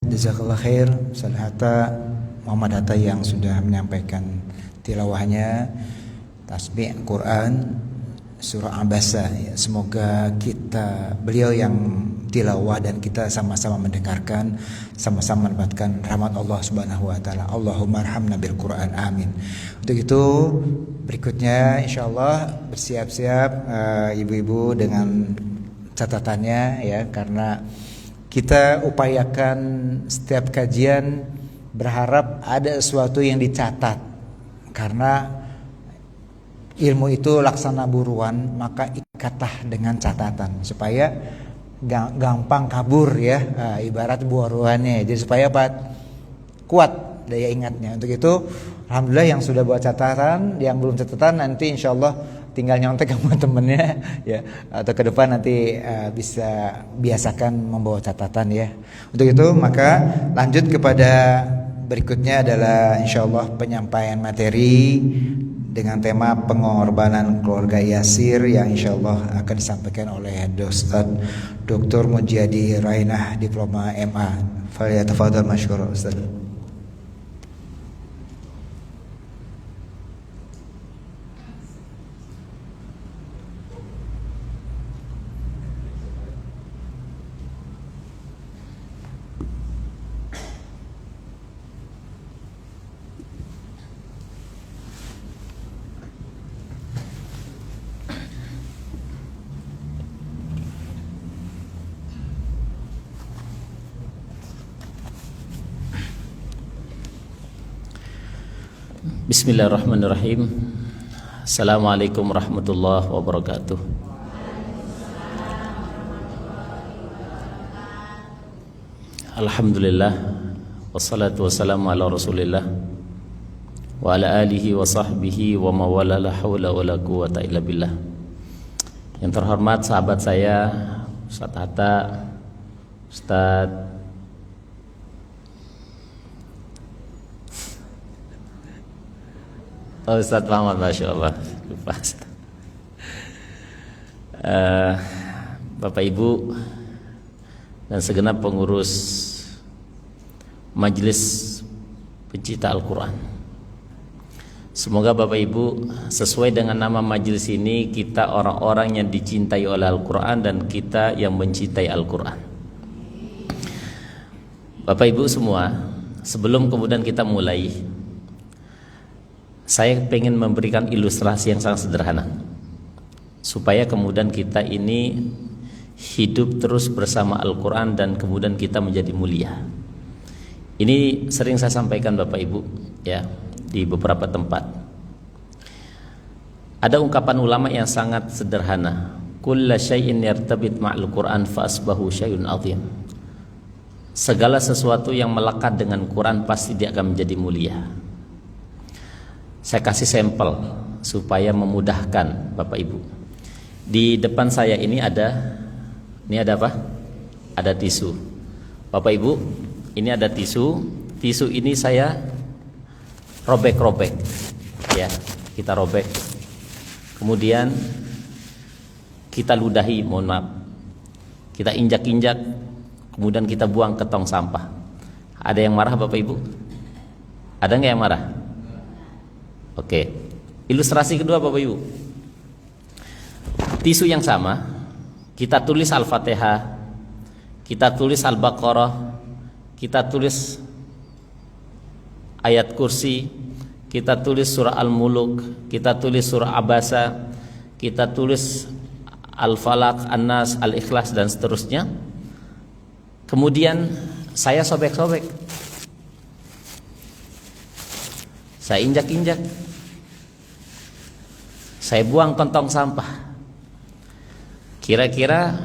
Jazakallah khair Ustaz Hatta, Muhammad Hatta yang sudah menyampaikan tilawahnya tasbih Quran surah Abasa ya. Semoga beliau yang tilawah dan kita sama-sama mendengarkan, sama-sama mendapatkan rahmat Allah Subhanahu wa taala. Allahumma arhamna bil Quran, amin. Untuk itu berikutnya insyaallah bersiap-siap ibu-ibu dengan catatannya ya, karena kita upayakan setiap kajian berharap ada sesuatu yang dicatat, karena ilmu itu laksana buruan, maka ikatlah dengan catatan supaya gampang kabur ya, ibarat buruannya. Jadi supaya kuat daya ingatnya. Untuk itu alhamdulillah yang sudah buat catatan, yang belum catatan nanti insyaallah tinggal nyontek sama temennya ya, atau ke depan nanti bisa biasakan membawa catatan ya. Untuk itu maka lanjut kepada berikutnya adalah insyaallah penyampaian materi dengan tema pengorbanan keluarga Yasir yang insyaallah akan disampaikan oleh Ustaz Dr. Mujadi Rainah, diploma MA. Falyatafadhal masykur Ustaz. Bismillahirrahmanirrahim. Assalamualaikum warahmatullahi wabarakatuh. Alhamdulillah, wassalatu wassalamu ala Rasulillah wa ala alihi wa sahbihi wa mawala, la hawla wa la quwwata illa billah. Yang terhormat sahabat saya Ustaz Hatta, Ustaz Muhammad, Masya Allah, lupa. Bapak Ibu dan segenap pengurus Majelis Pencinta Al-Quran, semoga Bapak Ibu sesuai dengan nama majelis ini, kita orang-orang yang dicintai oleh Al-Quran dan kita yang mencintai Al-Quran. Bapak Ibu semua, sebelum kemudian kita mulai, saya ingin memberikan ilustrasi yang sangat sederhana supaya kemudian kita ini hidup terus bersama Al-Quran dan kemudian kita menjadi mulia. Ini sering saya sampaikan Bapak Ibu ya, di beberapa tempat. Ada ungkapan ulama yang sangat sederhana, kulla syai'in yartabit ma'al Quran fa asbahu syai'un azim. Segala sesuatu yang melekat dengan Quran pasti dia akan menjadi mulia. Saya kasih sampel supaya memudahkan Bapak Ibu. Di depan saya ini ada apa? Ada tisu. Bapak Ibu, ini ada tisu. Tisu ini saya robek-robek. Ya, kita robek. Kemudian kita ludahi, mohon maaf. Kita injak-injak, kemudian kita buang ke tong sampah. Ada yang marah Bapak Ibu? Ada nggak yang marah? Oke, ilustrasi kedua Bapak Ibu, tisu yang sama, kita tulis Al-Fatihah, kita tulis Al-Baqarah, kita tulis ayat kursi, kita tulis surah Al-Muluk, kita tulis surah Abasa, kita tulis Al-Falaq, An-Nas, Al-Ikhlas dan seterusnya. Kemudian saya sobek-sobek, saya injak-injak, saya buang ke tong sampah. Kira-kira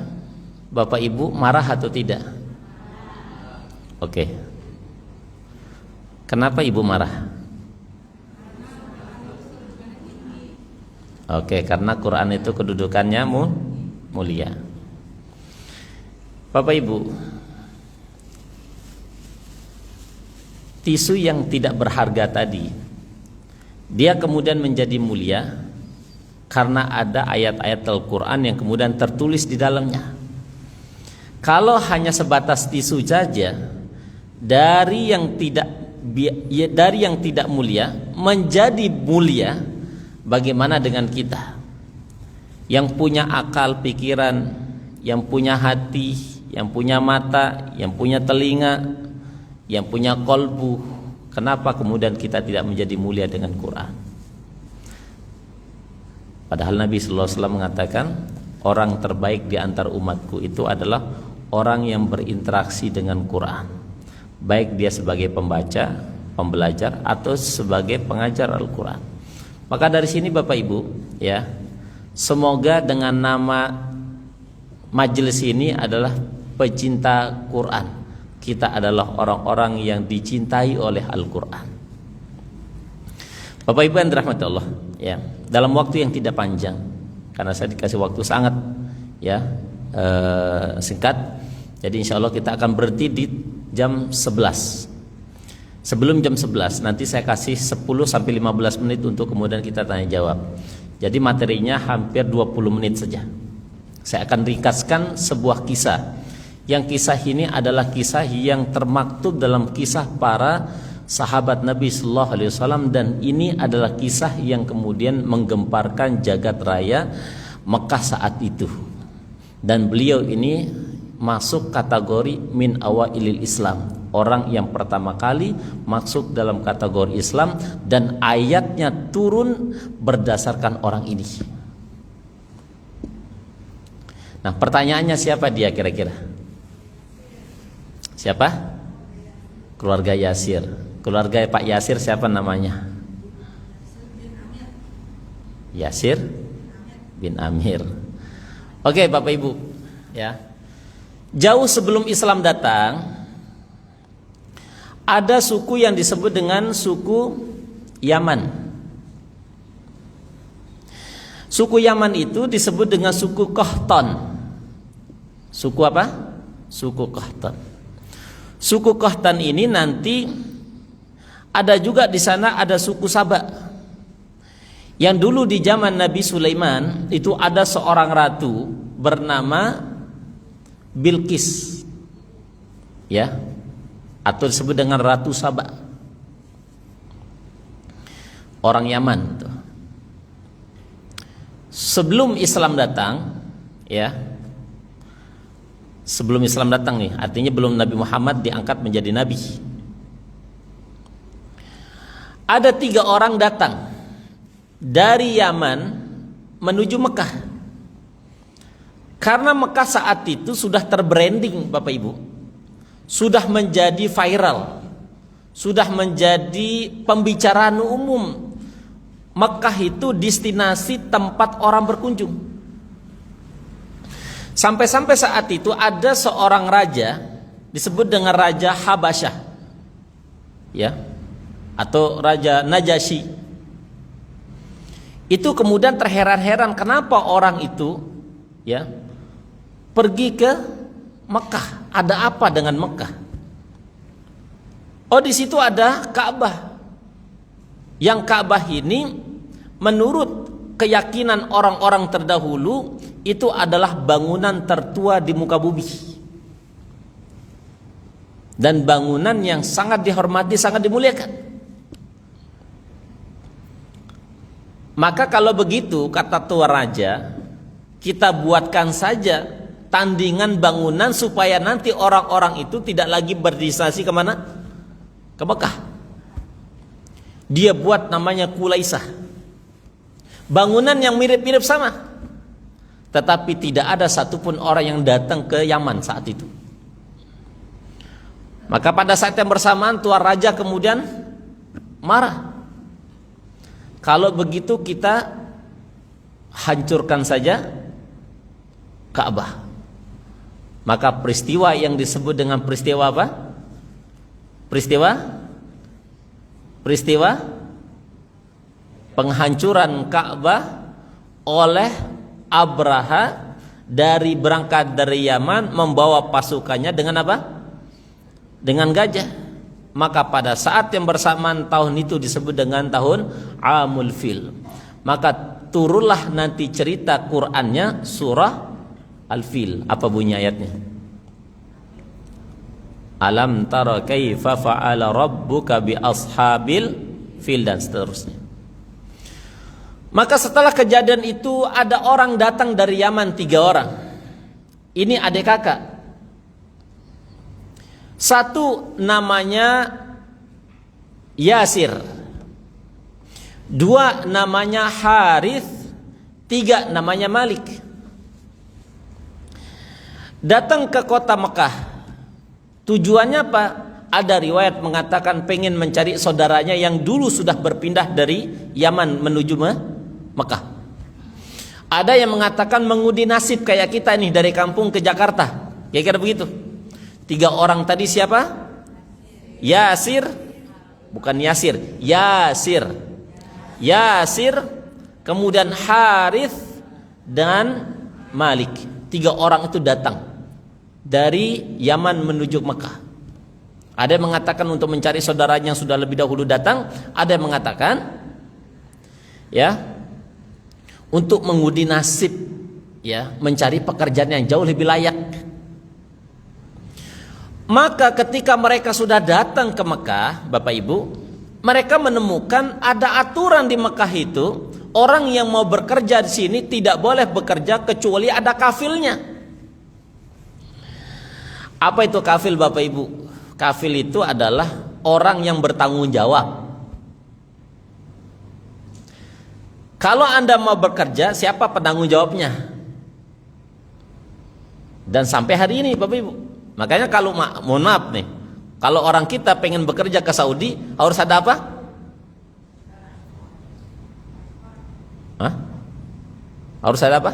Bapak Ibu marah atau tidak? Oke. Kenapa Ibu marah? Oke, karena Quran itu kedudukannya mulia. Bapak Ibu, tisu yang tidak berharga tadi, dia kemudian menjadi mulia karena ada ayat-ayat Al-Quran yang kemudian tertulis di dalamnya. Kalau hanya sebatas tisu saja, dari yang tidak mulia menjadi mulia, bagaimana dengan kita yang punya akal pikiran, yang punya hati, yang punya mata, yang punya telinga, yang punya kolbu? Kenapa kemudian kita tidak menjadi mulia dengan Quran? Padahal Nabi sallallahu alaihi wasallam mengatakan, orang terbaik di antara umatku itu adalah orang yang berinteraksi dengan Quran, baik dia sebagai pembaca, pembelajar, atau sebagai pengajar Al-Quran. Maka dari sini Bapak Ibu, ya, semoga dengan nama majelis ini adalah pecinta Quran, kita adalah orang-orang yang dicintai oleh Al-Quran. Bapak Ibu yang dirahmati Allah, ya, dalam waktu yang tidak panjang, karena saya dikasih waktu sangat singkat, jadi insya Allah kita akan berhenti di jam 11. Sebelum jam 11 nanti saya kasih 10-15 menit untuk kemudian kita tanya jawab. Jadi materinya hampir 20 menit saja. Saya akan ringkaskan sebuah kisah. Yang kisah ini adalah kisah yang termaktub dalam kisah para sahabat Nabi sallallahu alaihi wasallam, dan ini adalah kisah yang kemudian menggemparkan jagat raya Mekah saat itu. Dan beliau ini masuk kategori min awailil Islam, orang yang pertama kali masuk dalam kategori Islam, dan ayatnya turun berdasarkan orang ini. Nah, pertanyaannya siapa dia kira-kira? Siapa? Keluarga Yasir. Keluarga Pak Yasir siapa namanya? Yasir bin Amir. Oke, Bapak Ibu, ya. Jauh sebelum Islam datang, ada suku yang disebut dengan suku Yaman. Suku Yaman itu disebut dengan suku Qahtan. Suku apa? Suku Qahtan. Suku Qahtan ini nanti ada juga di sana ada suku Saba. Yang dulu di zaman Nabi Sulaiman itu ada seorang ratu bernama Bilqis, ya, atau disebut dengan Ratu Saba, orang Yaman tuh. Sebelum Islam datang, ya, sebelum Islam datang nih, artinya belum Nabi Muhammad diangkat menjadi nabi. Ada 3 orang datang dari Yaman menuju Mekah. Karena Mekah saat itu sudah terbranding, Bapak Ibu, sudah menjadi viral, sudah menjadi pembicaraan umum. Mekah itu destinasi tempat orang berkunjung. Sampai-sampai saat itu ada seorang raja disebut dengan Raja Habasyah, ya, atau Raja Najasyi. Itu kemudian terheran-heran kenapa orang itu, ya, pergi ke Mekah. Ada apa dengan Mekah? Oh, di situ ada Ka'bah. Yang Ka'bah ini menurut keyakinan orang-orang terdahulu itu adalah bangunan tertua di muka bumi, dan bangunan yang sangat dihormati, sangat dimuliakan. Maka kalau begitu, kata tua raja, kita buatkan saja tandingan bangunan supaya nanti orang-orang itu tidak lagi berdestinasi kemana? Ke Mekah. Dia buat namanya Kulaisah, bangunan yang mirip-mirip sama, tetapi tidak ada satupun orang yang datang ke Yaman saat itu. Maka pada saat yang bersamaan tuan raja kemudian marah. Kalau begitu kita hancurkan saja Ka'bah. Maka peristiwa yang disebut dengan peristiwa apa? Peristiwa penghancuran Ka'bah oleh Abraha berangkat dari Yaman membawa pasukannya dengan apa? Dengan gajah. Maka pada saat yang bersamaan tahun itu disebut dengan tahun Amul Fil. Maka turunlah nanti cerita Qur'annya surah Al-Fil. Apa bunyi ayatnya? Alam tara kaifa fa'ala rabbuka bi ashabil fil dan seterusnya. Maka setelah kejadian itu ada orang datang dari Yaman, 3 orang. Ini adik kakak. Satu namanya Yasir, 2 namanya Harith, 3 namanya Malik. Datang ke kota Mekah. Tujuannya apa? Ada riwayat mengatakan pengen mencari saudaranya yang dulu sudah berpindah dari Yaman menuju Mekah. Ada yang mengatakan mengundi nasib kayak kita nih dari kampung ke Jakarta. Kira-kira begitu. 3 orang tadi siapa? Yasir, bukan Yasir, Yasir. Yasir, kemudian Harith dan Malik. 3 orang itu datang dari Yaman menuju Mekah. Ada yang mengatakan untuk mencari saudaranya yang sudah lebih dahulu datang, ada yang mengatakan ya untuk mengundi nasib, ya, mencari pekerjaan yang jauh lebih layak. Maka ketika mereka sudah datang ke Mekah, Bapak Ibu, mereka menemukan ada aturan di Mekah itu, orang yang mau bekerja di sini tidak boleh bekerja kecuali ada kafilnya. Apa itu kafil, Bapak Ibu? Kafil itu adalah orang yang bertanggung jawab. Kalau Anda mau bekerja, siapa penanggung jawabnya? Dan sampai hari ini, Bapak Ibu. Makanya kalau mohon maaf nih, kalau orang kita pengen bekerja ke Saudi, harus ada apa? Hah? Harus ada apa?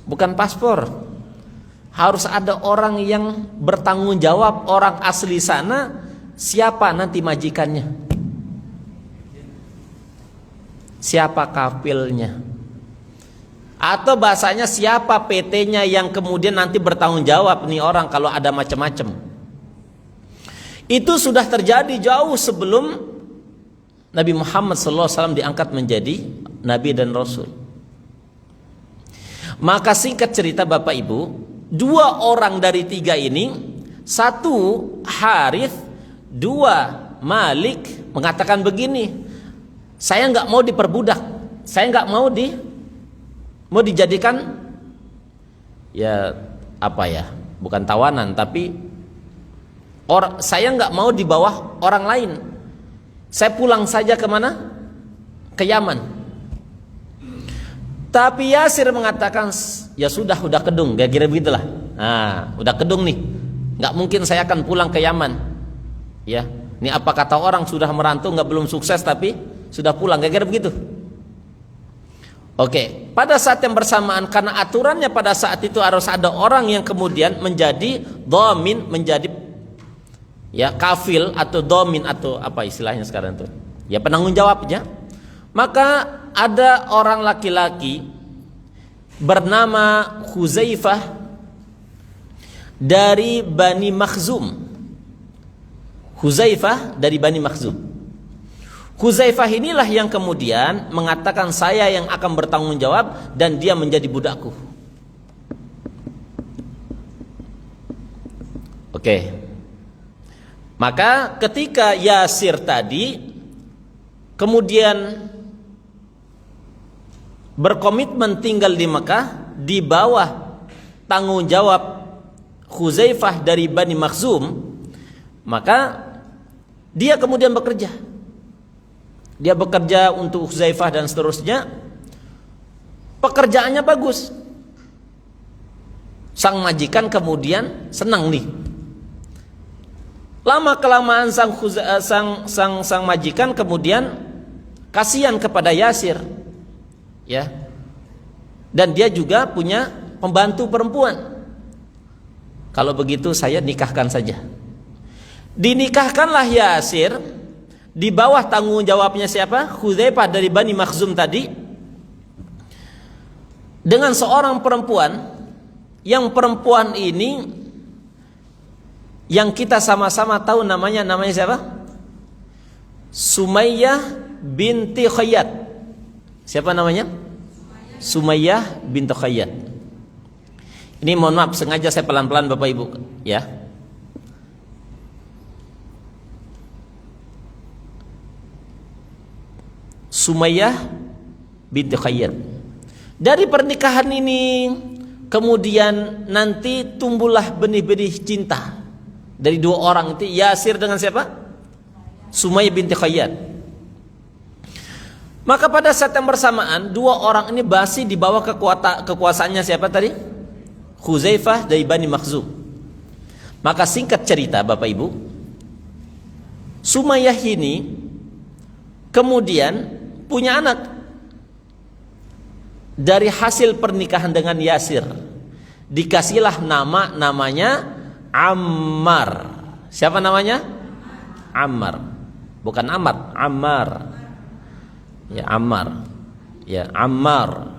Bukan paspor. Harus ada orang yang bertanggung jawab, orang asli sana. Siapa nanti majikannya? Siapa kafilnya? Atau bahasanya siapa PT-nya yang kemudian nanti bertanggung jawab nih orang kalau ada macam-macam. Itu sudah terjadi jauh sebelum Nabi Muhammad SAW diangkat menjadi Nabi dan Rasul. Maka singkat cerita Bapak Ibu, 2 orang dari 3 ini, 1 Harith, 2 Malik mengatakan begini, saya nggak mau diperbudak, saya nggak mau dijadikan ya apa ya, bukan tawanan, tapi saya nggak mau di bawah orang lain. Saya pulang saja kemana? Ke Yaman. Tapi Yasir mengatakan, ya sudah, udah kedung, kira-kira begitulah. Nah, udah kedung nih, nggak mungkin saya akan pulang ke Yaman. Ya, ini apa kata orang sudah merantau, nggak belum sukses tapi sudah pulang, kira-kira begitu. Oke, pada saat yang bersamaan, karena aturannya pada saat itu harus ada orang yang kemudian menjadi dhamin, menjadi ya kafil atau dhamin atau apa istilahnya sekarang itu, ya penanggung jawabnya. Maka ada orang laki-laki bernama Huzaifah dari Bani Makhzum. Huzaifah dari Bani Makhzum. Huzaifah inilah yang kemudian mengatakan saya yang akan bertanggung jawab dan dia menjadi budakku. Oke. Maka ketika Yasir tadi kemudian berkomitmen tinggal di Mekah di bawah tanggung jawab Huzaifah dari Bani Makhzum, maka dia kemudian bekerja. Dia bekerja untuk Huzaifah dan seterusnya. Pekerjaannya bagus. Sang majikan kemudian senang nih. Lama kelamaan sang majikan kemudian kasihan kepada Yasir. Ya. Dan dia juga punya pembantu perempuan. Kalau begitu saya nikahkan saja. Dinikahkanlah Yasir di bawah tanggung jawabnya siapa? Huzaifah dari Bani Makhzum tadi, dengan seorang perempuan, yang perempuan ini yang kita sama-sama tahu namanya siapa? Sumayyah binti Khayyat. Siapa namanya? Sumayyah binti Khayyat. Ini mohon maaf, sengaja saya pelan-pelan Bapak Ibu, ya. Sumayyah binti Khayyat. Dari pernikahan ini kemudian nanti tumbuhlah benih-benih cinta dari dua orang itu, Yasir dengan siapa? Sumayyah binti Khayyat. Maka pada saat yang bersamaan dua orang ini masih di bawah kekuasaannya siapa tadi? Huzaifah dari Bani Makhzum. Maka singkat cerita Bapak Ibu, Sumayyah ini kemudian punya anak dari hasil pernikahan dengan Yasir. Dikasihlah namanya Ammar. Siapa namanya? Ammar. Bukan Ammar, Ammar. Ya, Ammar. Ya, Ammar.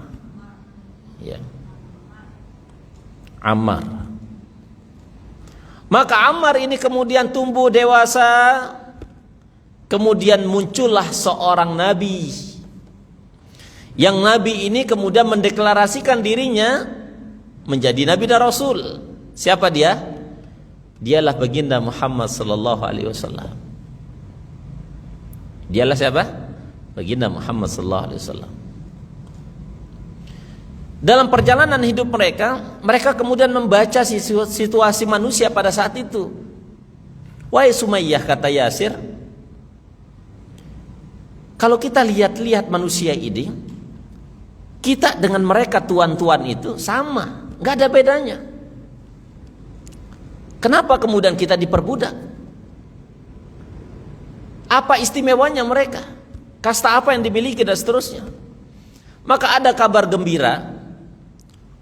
Ya. Ammar. Maka Ammar ini kemudian tumbuh dewasa. Kemudian muncullah seorang nabi. Yang nabi ini kemudian mendeklarasikan dirinya menjadi nabi dan rasul. Siapa dia? Dialah baginda Muhammad sallallahu alaihi wasallam. Dialah siapa? Baginda Muhammad sallallahu alaihi wasallam. Dalam perjalanan hidup mereka kemudian membaca situasi manusia pada saat itu. Wahai Sumayyah, kata Yasir, kalau kita lihat-lihat manusia ini, kita dengan mereka tuan-tuan itu sama, nggak ada bedanya. Kenapa kemudian kita diperbudak? Apa istimewanya mereka? Kasta apa yang dimiliki dan seterusnya? Maka ada kabar gembira,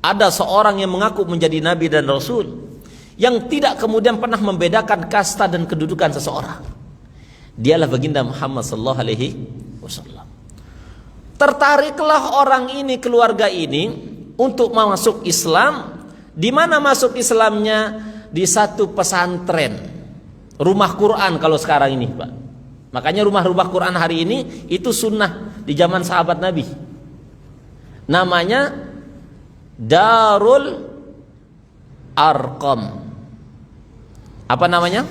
ada seorang yang mengaku menjadi nabi dan rasul yang tidak kemudian pernah membedakan kasta dan kedudukan seseorang. Dialah baginda Muhammad sallallahu alaihi wasallam. Tertariklah orang ini, keluarga ini untuk masuk Islam. Di mana masuk Islamnya? Di satu pesantren, rumah Quran kalau sekarang ini, Pak. Makanya rumah-rumah Quran hari ini itu sunnah di zaman sahabat Nabi. Namanya Darul Arqam. Apa namanya?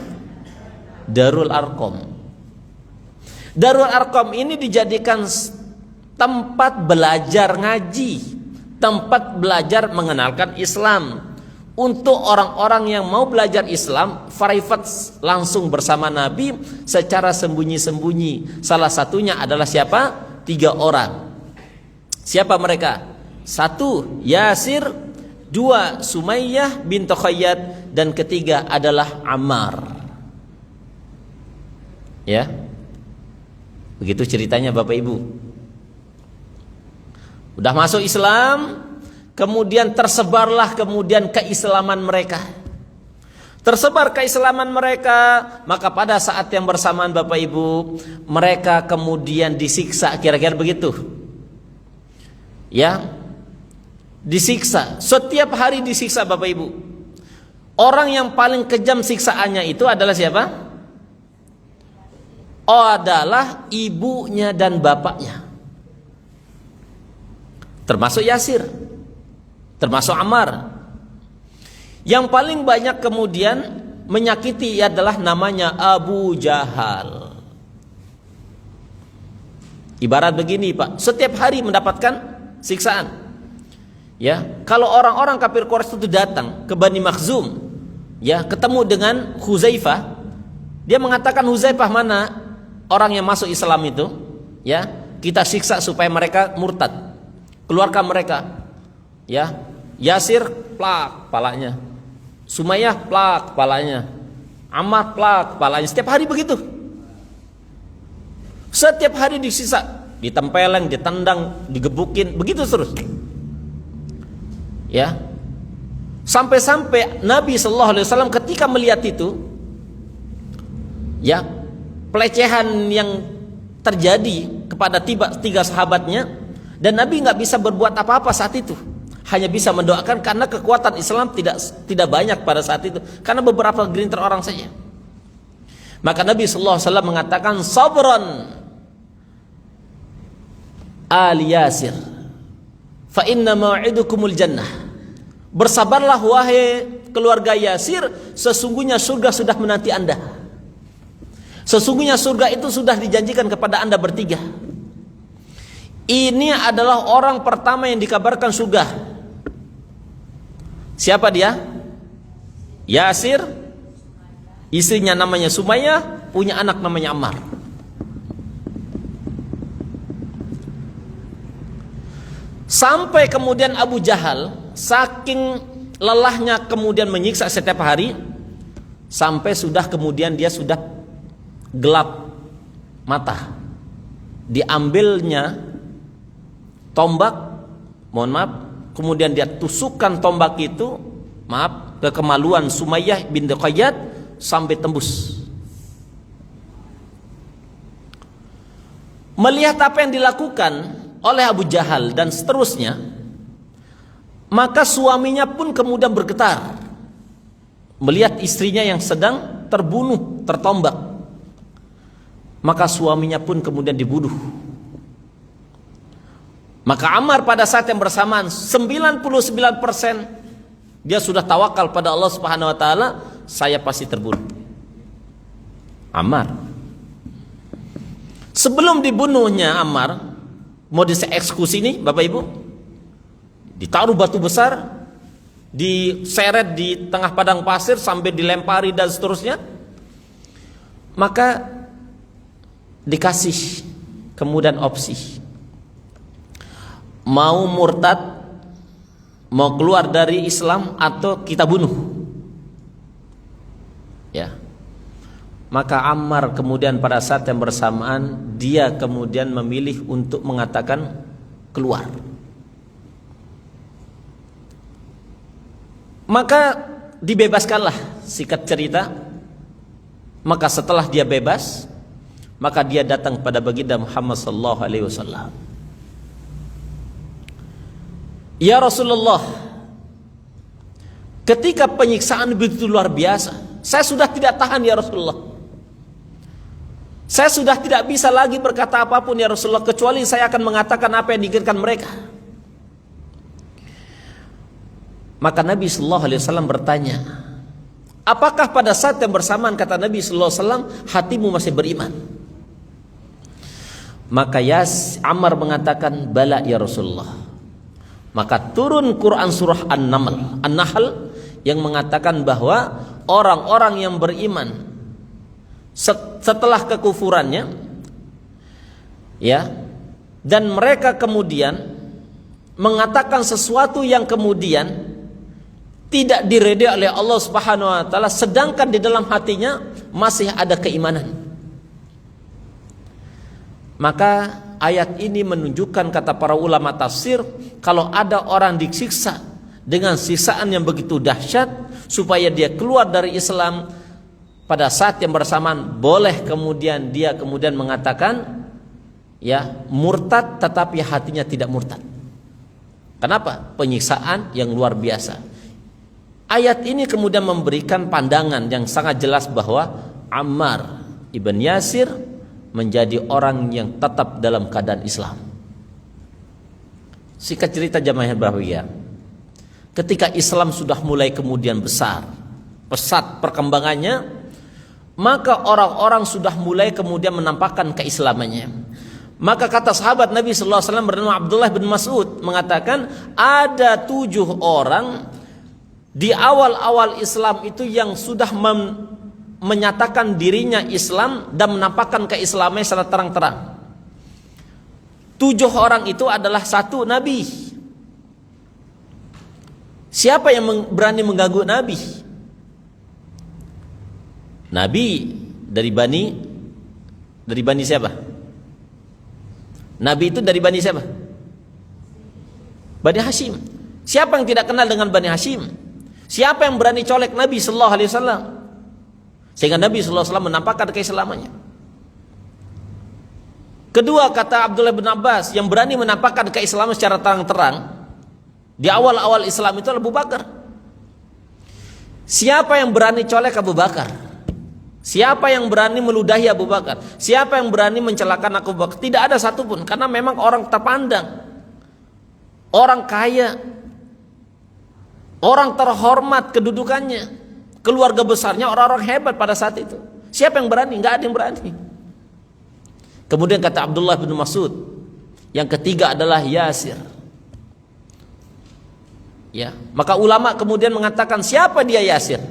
Darul Arqam. Darul Arqam ini dijadikan tempat belajar ngaji, tempat belajar mengenalkan Islam. Untuk orang-orang yang mau belajar Islam, private langsung bersama Nabi secara sembunyi-sembunyi. Salah satunya adalah siapa? 3 orang. Siapa mereka? 1 Yasir, 2 Sumayyah binti Khayyat, dan ketiga adalah Ammar. Ya, begitu ceritanya Bapak Ibu. Udah masuk Islam, kemudian tersebarlah kemudian keislaman mereka. Tersebar keislaman mereka, maka pada saat yang bersamaan Bapak Ibu, mereka kemudian disiksa, kira-kira begitu. Ya, disiksa. Setiap hari disiksa Bapak Ibu. Orang yang paling kejam siksaannya itu adalah siapa? Oh, adalah ibunya dan bapaknya. Termasuk Yasir, termasuk Ammar. Yang paling banyak kemudian menyakiti adalah namanya Abu Jahal. Ibarat begini Pak, setiap hari mendapatkan siksaan. Ya, kalau orang-orang kafir Quraisy itu datang ke Bani Makhzum, ya, ketemu dengan Huzaifah, dia mengatakan, Huzaifah, mana orang yang masuk Islam itu? Ya, kita siksa supaya mereka murtad. Keluarkan mereka. Ya, Yasir plak palanya, Sumayyah plak palanya, Ammar plak palanya. Setiap hari begitu. Setiap hari disiksa, ditempeleng, ditendang, digebukin, begitu terus. Ya, sampai-sampai Nabi sallallahu alaihi wasallam ketika melihat itu, ya, pelecehan yang terjadi kepada 3 sahabatnya, dan Nabi nggak bisa berbuat apa-apa saat itu, hanya bisa mendoakan karena kekuatan Islam tidak banyak pada saat itu, karena beberapa gelintir orang saja. Maka Nabi sallallahu alaihi wasallam mengatakan, sabran ali Yasir, fa inna mau'idukumul jannah. Bersabarlah wahai keluarga Yasir, sesungguhnya surga sudah menanti Anda. Sesungguhnya surga itu sudah dijanjikan kepada Anda bertiga. Ini adalah orang pertama yang dikabarkan surga. Siapa dia? Yasir. Istrinya namanya Sumayyah, punya anak namanya Ammar. Sampai kemudian Abu Jahal saking lelahnya kemudian menyiksa setiap hari, sampai sudah kemudian dia sudah gelap mata. Diambilnya tombak, mohon maaf, kemudian dia tusukkan tombak itu, maaf, ke kemaluan Sumayyah binti Qayyad sampai tembus. Melihat apa yang dilakukan oleh Abu Jahal dan seterusnya, maka suaminya pun kemudian bergetar melihat istrinya yang sedang terbunuh, tertombak. Maka suaminya pun kemudian dibunuh. Maka Ammar pada saat yang bersamaan 99% dia sudah tawakal pada Allah Subhanahu wa taala, saya pasti terbunuh. Ammar. Sebelum dibunuhnya Ammar, mau dieksekusi nih Bapak Ibu, ditaruh batu besar, diseret di tengah padang pasir sampai dilempari dan seterusnya. Maka dikasih kemudian opsi, mau murtad, mau keluar dari Islam, atau kita bunuh. Ya. Maka Ammar kemudian pada saat yang bersamaan dia kemudian memilih untuk mengatakan keluar. Maka dibebaskanlah, singkat cerita. Maka setelah dia bebas, maka dia datang pada baginda Muhammad sallallahu alaihi wasallam. Ya Rasulullah, ketika penyiksaan begitu luar biasa, saya sudah tidak tahan ya Rasulullah. Saya sudah tidak bisa lagi berkata apapun ya Rasulullah, kecuali saya akan mengatakan apa yang diinginkan mereka. Maka Nabi sallallahu alaihi wasallam bertanya, apakah pada saat yang bersamaan, kata Nabi sallallahu alaihi wasallam, hatimu masih beriman? Maka Ammar mengatakan, bala ya Rasulullah. Maka turun Quran surah An-Nahl yang mengatakan bahwa orang-orang yang beriman setelah kekufurannya, ya, dan mereka kemudian mengatakan sesuatu yang kemudian tidak diridai oleh Allah Subhanahu wa taala, sedangkan di dalam hatinya masih ada keimanan. Maka ayat ini menunjukkan, kata para ulama tafsir, kalau ada orang disiksa dengan siksaan yang begitu dahsyat supaya dia keluar dari Islam, pada saat yang bersamaan boleh kemudian dia kemudian mengatakan ya murtad, tetapi hatinya tidak murtad. Kenapa? Penyiksaan yang luar biasa. Ayat ini kemudian memberikan pandangan yang sangat jelas bahwa Ammar ibn Yasir menjadi orang yang tetap dalam keadaan Islam. Singkat cerita jamaah yang berbahagia, ketika Islam sudah mulai kemudian besar, pesat perkembangannya, maka orang-orang sudah mulai kemudian menampakkan keislamannya. Maka kata sahabat Nabi sallallahu alaihi wasallam bernama Abdullah bin Mas'ud mengatakan, ada 7 orang di awal-awal Islam itu yang sudah menyatakan dirinya Islam dan menampakkan keislamannya secara terang-terang. 7 orang itu adalah 1 Nabi. Siapa yang berani mengganggu Nabi? Nabi dari Bani siapa? Nabi itu dari Bani siapa? Bani Hashim. Siapa yang tidak kenal dengan Bani Hashim? Siapa yang berani colek Nabi sallallahu alaihi wasallam? Sehingga Nabi sallallahu alaihi wasallam menampakkan keislamannya. Kedua, kata Abdullah bin Abbas, yang berani menampakkan keislaman secara terang-terang di awal-awal Islam itu Abu Bakar. Siapa yang berani colek Abu Bakar? Siapa yang berani meludahi Abu Bakar? Siapa yang berani mencelakan Abu Bakar? Tidak ada satupun, karena memang orang terpandang, orang kaya, orang terhormat kedudukannya, keluarga besarnya orang-orang hebat pada saat itu. Siapa yang berani? Enggak ada yang berani. Kemudian kata Abdullah bin Mas'ud, Yang ketiga adalah Yasir. Ya, maka ulama kemudian mengatakan, siapa dia Yasir?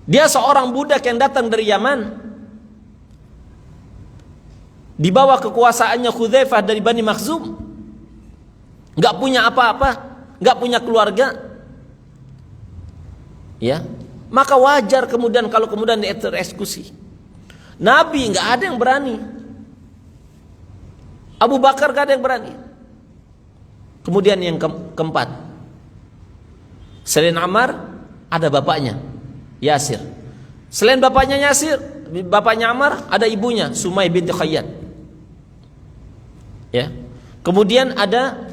Dia seorang budak yang datang dari Yaman. Di bawah kekuasaannya Hudzaifah dari Bani Makhzum. Enggak punya apa-apa, enggak punya keluarga. Ya, maka wajar kemudian kalau kemudian dia tereksekusi. Nabi enggak ada yang berani. Abu Bakar enggak ada yang berani. Kemudian yang keempat, selain Ammar ada bapaknya Yasir. Selain bapaknya Yasir, bapaknya Ammar, ada ibunya Sumay binti Khayyat. Ya. Kemudian ada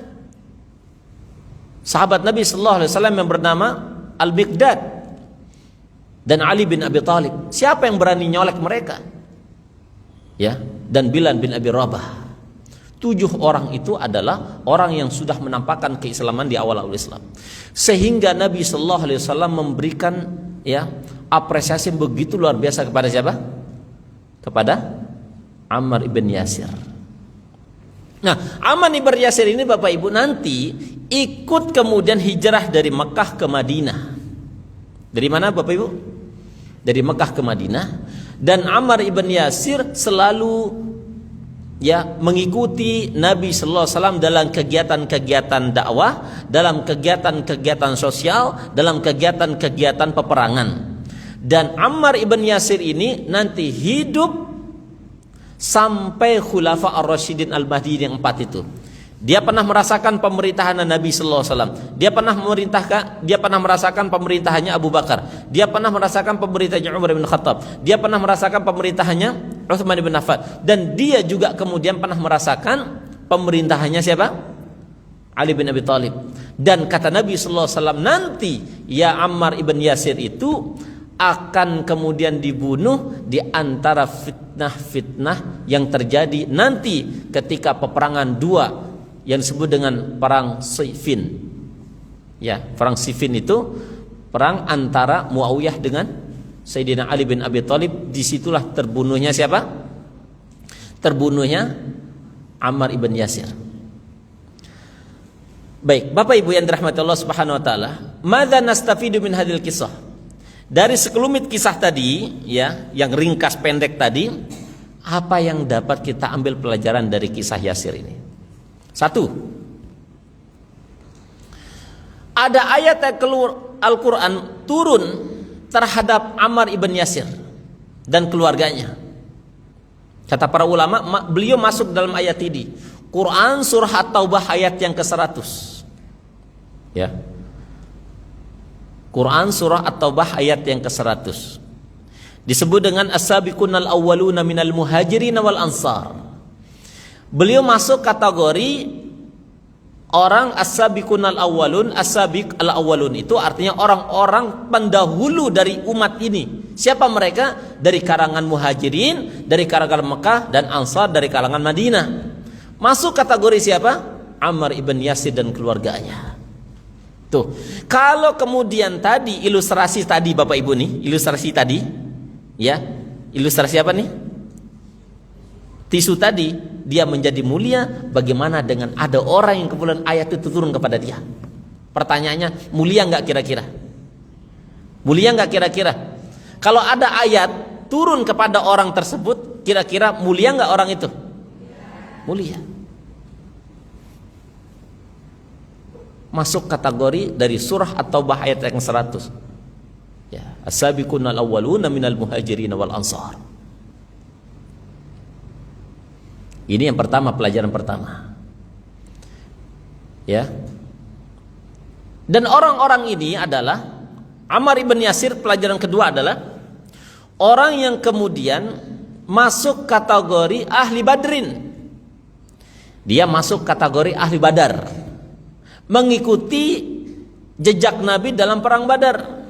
sahabat Nabi sallallahu alaihi wasallam yang bernama Al-Miqdad dan Ali bin Abi Thalib. Siapa yang berani nyolek mereka? Ya, dan Bilal bin Abi Rabah. 7 orang itu adalah orang yang sudah menampakkan keislaman di awal-awal Islam. Sehingga Nabi sallallahu alaihi wasallam memberikan ya apresiasi begitu luar biasa kepada siapa? Kepada Ammar ibn Yasir. Nah, Ammar ibn Yasir ini Bapak Ibu nanti ikut kemudian hijrah dari Mekah ke Madinah. Dari mana Bapak Ibu? Dari Mekah ke Madinah. Dan Ammar ibn Yasir selalu ya mengikuti Nabi sallallahu alaihi wasallam dalam kegiatan-kegiatan dakwah, dalam kegiatan-kegiatan sosial, dalam kegiatan-kegiatan peperangan. Dan Ammar ibn Yasir ini nanti hidup sampai Khulafa ar-Rasyidin al-Mahdi yang 4 itu. Dia pernah merasakan pemerintahan Nabi sallallahu alaihi wasallam. Dia pernah merasakan pemerintahannya Abu Bakar. Dia pernah merasakan pemerintahannya Umar bin Khattab. Dia pernah merasakan pemerintahannya Utsman bin Affan. Dan dia juga kemudian pernah merasakan pemerintahannya siapa? Ali bin Abi Thalib. Dan kata Nabi sallallahu alaihi wasallam, nanti ya Ammar ibn Yasir itu akan kemudian dibunuh di antara fitnah-fitnah yang terjadi nanti ketika peperangan dua yang disebut dengan perang Siffin. Ya, perang Siffin itu perang antara Muawiyah dengan Sayyidina Ali bin Abi Thalib. Disitulah terbunuhnya siapa? Terbunuhnya Ammar ibn Yasir. Baik, Bapak Ibu yang dirahmati Allah Subhanahu wa taala, madza nastafidu min hadhil kisah? Dari sekelumit kisah tadi, ya, yang ringkas pendek tadi, apa yang dapat kita ambil pelajaran dari kisah Yasir ini? 1. Ada ayat Al-Quran turun terhadap Ammar ibn Yasir dan keluarganya. Kata para ulama, beliau masuk dalam ayat ini. Quran surah At-Taubah ayat yang ke-100. Ya. Quran surah At-Taubah ayat yang ke-100. Disebut dengan as-sabiqunal awwaluna minal muhajirin wal ansar. Beliau masuk kategori orang as-sabiqunal awwalun. As-sabiq al-awwalun itu artinya orang-orang pendahulu dari umat ini. Siapa mereka? Dari kalangan muhajirin, dari kalangan Mekah, dan ansar dari kalangan Madinah. Masuk kategori siapa? Ammar ibn Yasir dan keluarganya. Tuh, kalau kemudian tadi ilustrasi tadi Bapak Ibu nih, ilustrasi tadi, ya, ilustrasi apa nih? Tisu tadi, dia menjadi mulia. Bagaimana dengan ada orang yang kemudian ayat itu turun kepada dia? Pertanyaannya, mulia nggak kira-kira? Mulia nggak kira-kira? Kalau ada ayat turun kepada orang tersebut, kira-kira mulia nggak orang itu? Mulia. Masuk kategori dari surah At-Taubah ayat yang 100. Ya, as-sabiqunal awwaluna minal muhajirin wal ansar. Ini yang pertama, pelajaran pertama. Ya. Dan orang-orang ini adalah Ammar ibn Yasir. Pelajaran kedua adalah orang yang kemudian masuk kategori ahli Badrin. Dia masuk kategori ahli Badar, mengikuti jejak Nabi dalam perang Badar.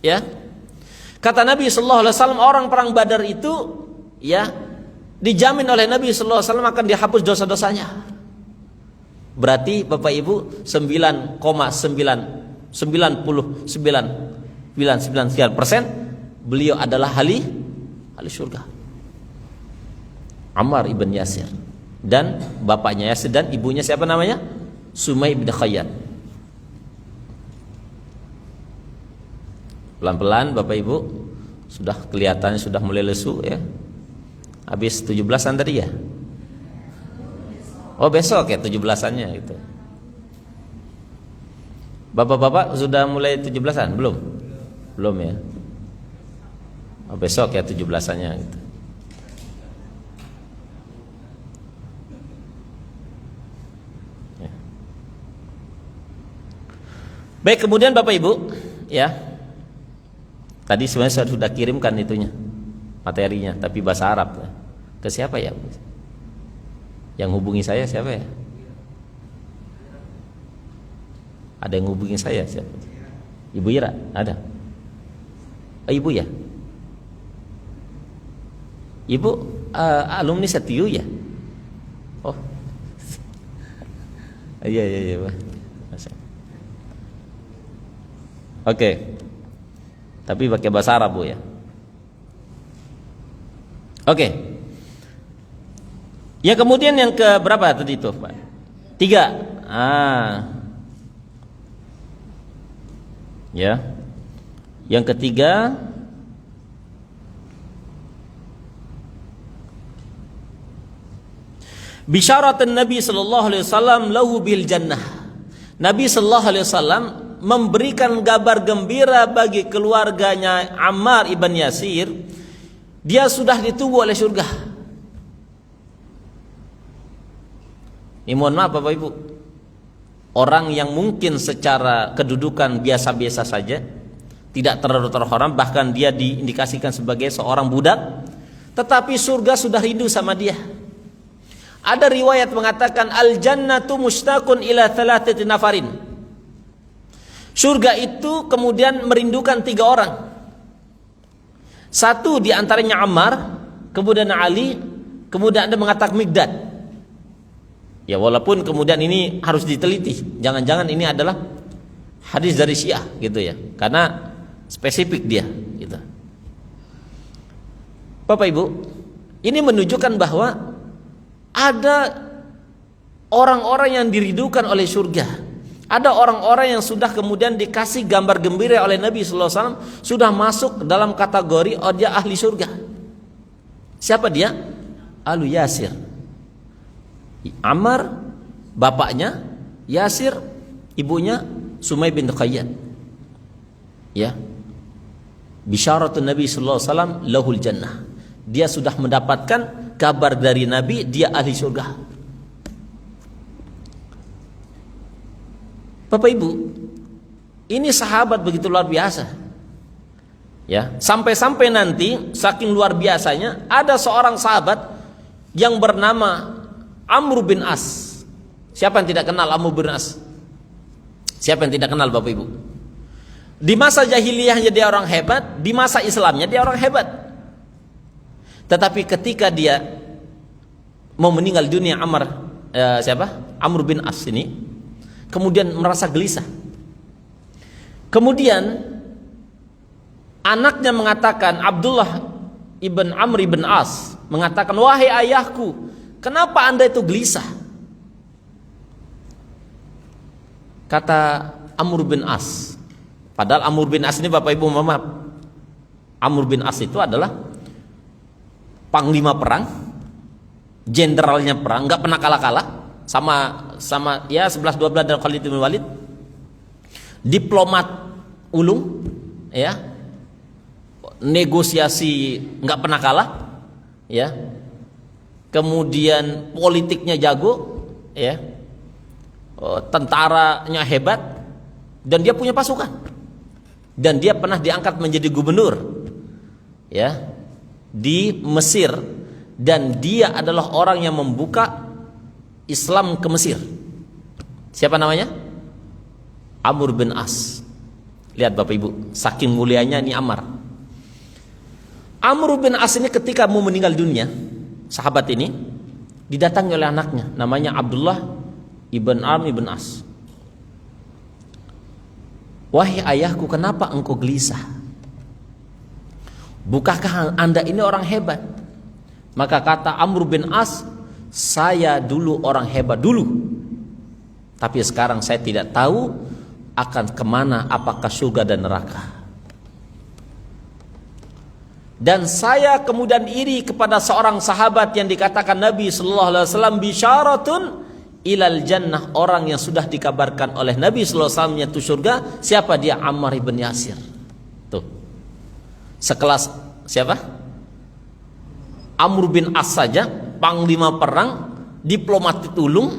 Ya. Kata Nabi sallallahu alaihi wasallam, orang perang Badar itu ya dijamin oleh Nabi sallallahu alaihi wasallam akan dihapus dosa-dosanya. Berarti Bapak Ibu 9,99% beliau adalah ahli surga. Ammar ibn Yasir. dan bapaknya Yasir dan ibunya siapa namanya? Sumay bin Khayyat. Pelan-pelan Bapak Ibu, sudah kelihatan sudah mulai lesu ya. Habis 17-an tadi ya? Oh besok ya 17-annya gitu. Bapak-bapak sudah mulai 17-an? Belum? Belum ya? Oh, besok ya 17-annya gitu. Ya. Baik, kemudian Bapak Ibu ya, tadi sebenarnya saya sudah kirimkan itunya, materinya, tapi bahasa Arab ya. Ke siapa ya? Yang hubungi saya siapa ya? Ada yang hubungi saya siapa? Ibu Ira ada? Oh, Ibu ya? Ibu alumni Setiu ya? Oh iya Oke. Tapi pakai bahasa Arab Bu ya? Oke. Ya kemudian yang ke berapa tadi itu Pak? 3. Ya. Yang ketiga, bisyaratun Nabi sallallahu alaihi wasallam lahu bil jannah. Nabi sallallahu alaihi wasallam memberikan kabar gembira bagi keluarganya Ammar ibn Yasir, dia sudah ditunggu oleh surga. Ini mohon maaf Bapak Ibu, orang yang mungkin secara kedudukan biasa-biasa saja, tidak terlalu terhormat, bahkan dia diindikasikan sebagai seorang budak, tetapi surga sudah rindu sama dia. Ada riwayat mengatakan al-jannatu mustaqun ila thalathati nafarin. Surga itu kemudian merindukan 3 orang. Satu di antaranya Ammar, kemudian Ali, kemudian Anda mengatakan Mikdad. Ya walaupun kemudian ini harus diteliti, jangan-jangan ini adalah hadis dari Syiah gitu ya, karena spesifik dia gitu. Bapak Ibu, ini menunjukkan bahwa ada orang-orang yang dirindukan oleh surga. Ada orang-orang yang sudah kemudian dikasih gambar gembira oleh Nabi sallallahu alaihi wasallam, sudah masuk dalam kategori dia ahli surga. Siapa dia? Alu Yasir. Ammar bapaknya, Yasir ibunya Sumay bin Khayyat. Ya. Bisyaratun Nabi sallallahu alaihi wasallam lahul jannah. Dia sudah mendapatkan kabar dari Nabi, dia ahli surga. Bapak Ibu, ini sahabat begitu luar biasa. Ya, sampai-sampai nanti saking luar biasanya ada seorang sahabat yang bernama Amr bin As. Siapa yang tidak kenal Amr bin As? Siapa yang tidak kenal Bapak Ibu? Di masa jahiliyahnya dia orang hebat, di masa Islamnya dia orang hebat. Tetapi ketika dia mau meninggal dunia Amr bin As ini, kemudian merasa gelisah. Kemudian anaknya mengatakan, Abdullah ibn Amr ibn As mengatakan, wahai ayahku, kenapa anda itu gelisah? Kata Amr bin As, padahal Amr bin As ini Bapak Ibu maaf, Amr bin As itu adalah panglima perang, jenderalnya perang, nggak pernah kalah-kalah sama ya 11-12 dari Khalid bin Walid, diplomat ulung, ya, negosiasi nggak pernah kalah, ya, kemudian politiknya jago, ya, tentaranya hebat, dan dia punya pasukan, dan dia pernah diangkat menjadi gubernur, ya, di Mesir, dan dia adalah orang yang membuka Islam ke Mesir. Siapa namanya? Amr bin As. Lihat Bapak Ibu, saking mulianya ini Ammar. Amr bin As ini ketika mau meninggal dunia, sahabat ini didatangi oleh anaknya, namanya Abdullah ibn Amr ibn As. Wahai ayahku, kenapa engkau gelisah? Bukankah anda ini orang hebat? Maka kata Amr bin As, saya dulu orang hebat dulu, tapi sekarang saya tidak tahu akan kemana, apakah surga dan neraka. Dan saya kemudian iri kepada seorang sahabat yang dikatakan Nabi sallallahu alaihi wasallam bisyaratun ilal jannah, orang yang sudah dikabarkan oleh Nabi sallallahu alaihi wasallam yaitu surga. Siapa dia? Ammar ibn Yasir. Tuh. Sekelas siapa? Amr bin As saja, panglima perang, diplomat ulung,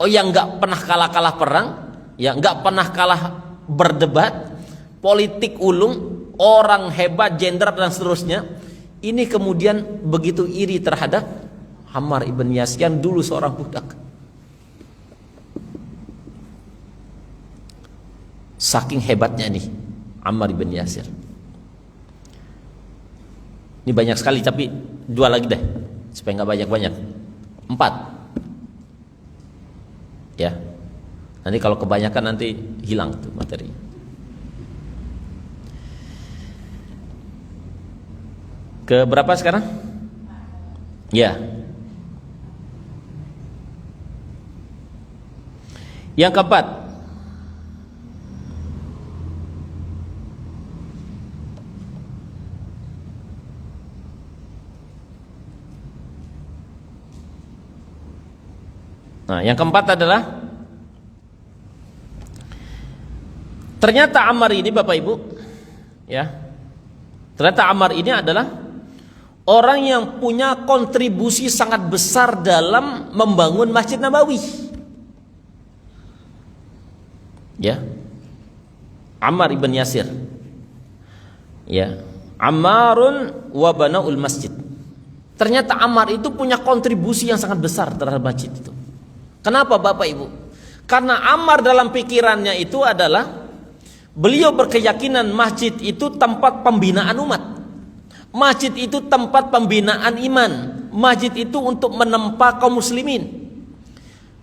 yang enggak pernah kalah perang, yang enggak pernah kalah berdebat, politik ulung, orang hebat, jenderal dan seterusnya. Ini kemudian begitu iri terhadap Ammar ibn Yasir yang dulu seorang budak. Saking hebatnya nih Ammar ibn Yasir. Ini banyak sekali, tapi 2 lagi deh supaya nggak banyak-banyak. 4 ya, nanti kalau kebanyakan nanti hilang tuh materi. Ke berapa sekarang? Ya. Yang keempat, nah, yang keempat adalah ternyata Ammar ini, Bapak Ibu, ya, ternyata Ammar ini adalah orang yang punya kontribusi sangat besar dalam membangun Masjid Nabawi. Ya, Ammar ibn Yasir. Ya, Ammarun wa banaul masjid. Ternyata Ammar itu punya kontribusi yang sangat besar terhadap masjid itu. Kenapa Bapak Ibu? Karena Ammar dalam pikirannya itu adalah beliau berkeyakinan masjid itu tempat pembinaan umat. Masjid itu tempat pembinaan iman. Masjid itu untuk menempa kaum muslimin.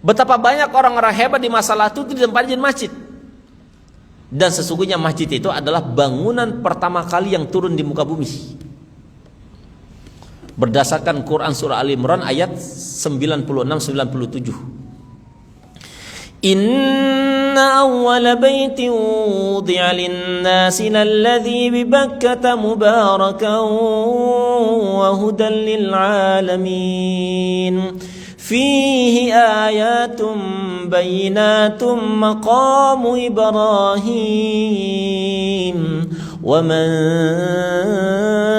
Betapa banyak orang-orang hebat di masa lalu itu ditempatin masjid. Dan sesungguhnya masjid itu adalah bangunan pertama kali yang turun di muka bumi. Berdasarkan Quran surah Al Imran ayat 96-97. Inna awwala baitin wudi'a lin-nasi lalladzi bi Bakkah mubarakan wa hudan lil-alamin. Fihi ayatum bayyinatum maqamu Ibrahim wa man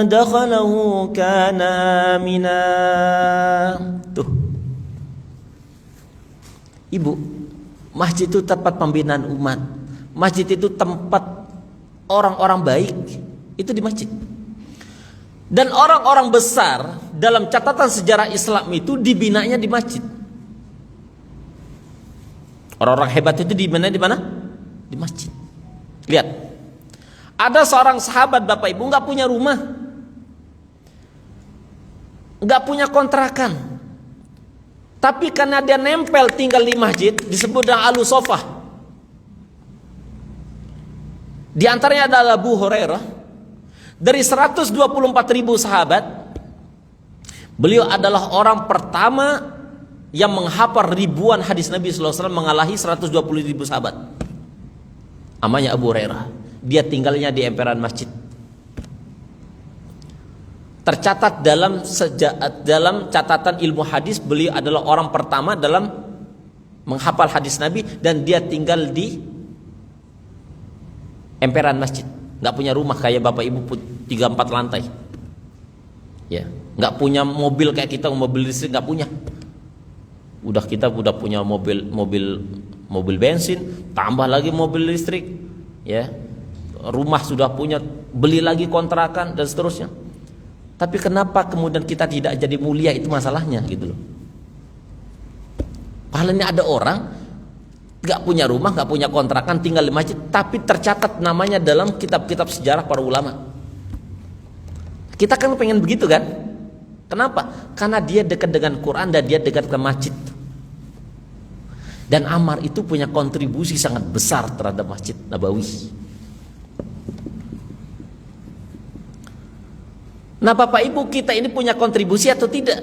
dakhalahu kana amina. Tuh, Ibu, masjid itu tempat pembinaan umat. Masjid itu tempat orang-orang baik. Itu di masjid. Dan orang-orang besar dalam catatan sejarah Islam itu dibinanya di masjid. Orang-orang hebat itu dibina di mana? Di masjid. Lihat, ada seorang sahabat Bapak Ibu nggak punya rumah, nggak punya kontrakan, tapi karena dia nempel tinggal di masjid disebut dengan Alu Sofah. Di antaranya adalah Abu Hurairah. Dari 124.000 sahabat, beliau adalah orang pertama yang menghafal ribuan hadis Nabi sallallahu alaihi wasallam, mengalahi 120.000 sahabat. Namanya Abu Hurairah. Dia tinggalnya di emperan masjid. Tercatat dalam catatan ilmu hadis, beliau adalah orang pertama dalam menghafal hadis Nabi, dan dia tinggal di emperan masjid. Nggak punya rumah kayak Bapak Ibu 3-4 lantai, ya, nggak punya mobil kayak kita, mobil listrik nggak punya. Kita udah punya mobil bensin, tambah lagi mobil listrik, ya, rumah sudah punya, beli lagi kontrakan dan seterusnya. Tapi kenapa kemudian kita tidak jadi mulia, itu masalahnya gitu loh. Pahalanya ada orang gak punya rumah, gak punya kontrakan, tinggal di masjid, tapi tercatat namanya dalam kitab-kitab sejarah para ulama. Kita kan pengen begitu kan? Kenapa? Karena dia dekat dengan Quran dan dia dekat ke masjid. Dan Ammar itu punya kontribusi sangat besar terhadap Masjid Nabawi. Nah Bapak Ibu, kita ini punya kontribusi atau tidak?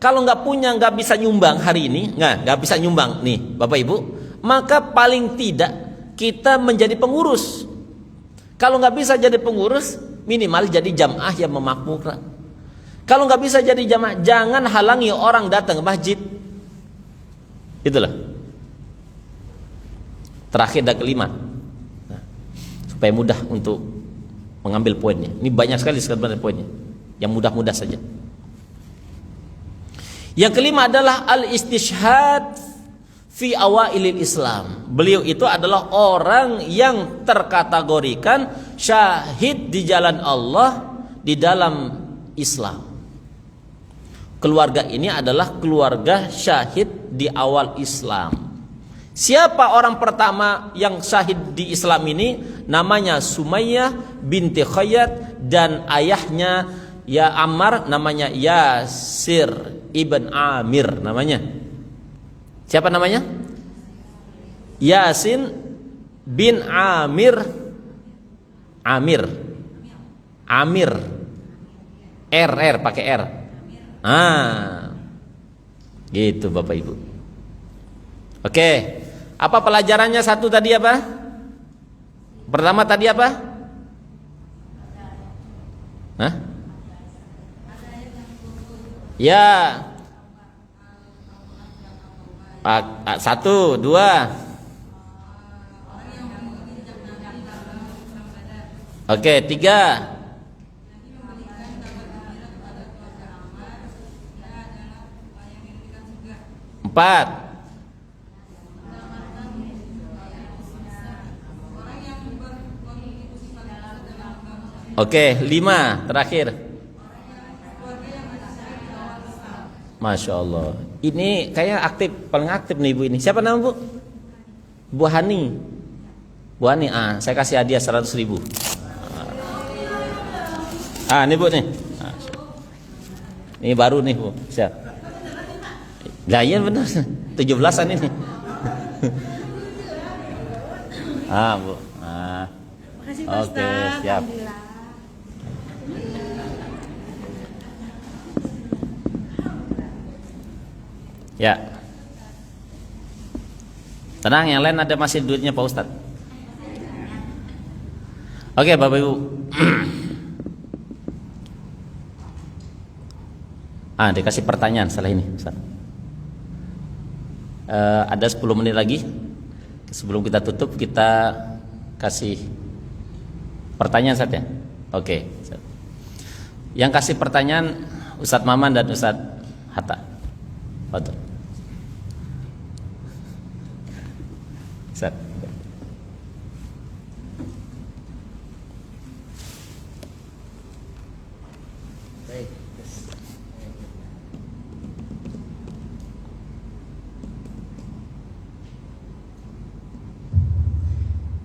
Kalau nggak punya, nggak bisa nyumbang hari ini, nggak bisa nyumbang nih Bapak Ibu, maka paling tidak kita menjadi pengurus. Kalau nggak bisa jadi pengurus, minimal jadi jamaah yang memakmurkan. Kalau nggak bisa jadi jamaah, jangan halangi orang datang ke masjid. Itulah. Terakhir dan kelima, nah, supaya mudah untuk mengambil poinnya. Ini banyak sekali sebenarnya poinnya, yang mudah-mudah saja. Yang kelima adalah al-istishhad fi awailil Islam. Beliau itu adalah orang yang terkategorikan syahid di jalan Allah di dalam Islam. Keluarga ini adalah keluarga syahid di awal Islam. Siapa orang pertama yang syahid di Islam ini? Namanya Sumayyah binti Khayyat, dan ayahnya ya Ammar namanya Yasir ibn Amir namanya. Siapa namanya? Yasin bin Amir. Amir. R pakai R. Gitu Bapak Ibu. Oke. Apa pelajarannya satu tadi apa? Pertama tadi apa? Hah? Ya. Satu, dua. Oke, tiga. Empat. Oke, lima. Terakhir. Masya Allah. Ini kayaknya aktif, paling aktif nih ibu ini. Siapa nama bu? Bu Hani. Bu Hani, saya kasih hadiah 100.000. Ini bu nih. Ini baru nih bu. Siap. Lah iya benar. 17-an ini. Bu. Makasih Pak Oke, Ustaz. siap. Ya. Tenang, yang lain ada masih duitnya Pak Ustadz. Oke Bapak Ibu. Dikasih pertanyaan setelah ini Ustaz. Ada 10 menit lagi. Sebelum kita tutup, kita kasih pertanyaan Ustaz ya. Oke Ustaz. Yang kasih pertanyaan Ustadz Maman dan Ustadz Hatta. Betul. Ustaz. Baik.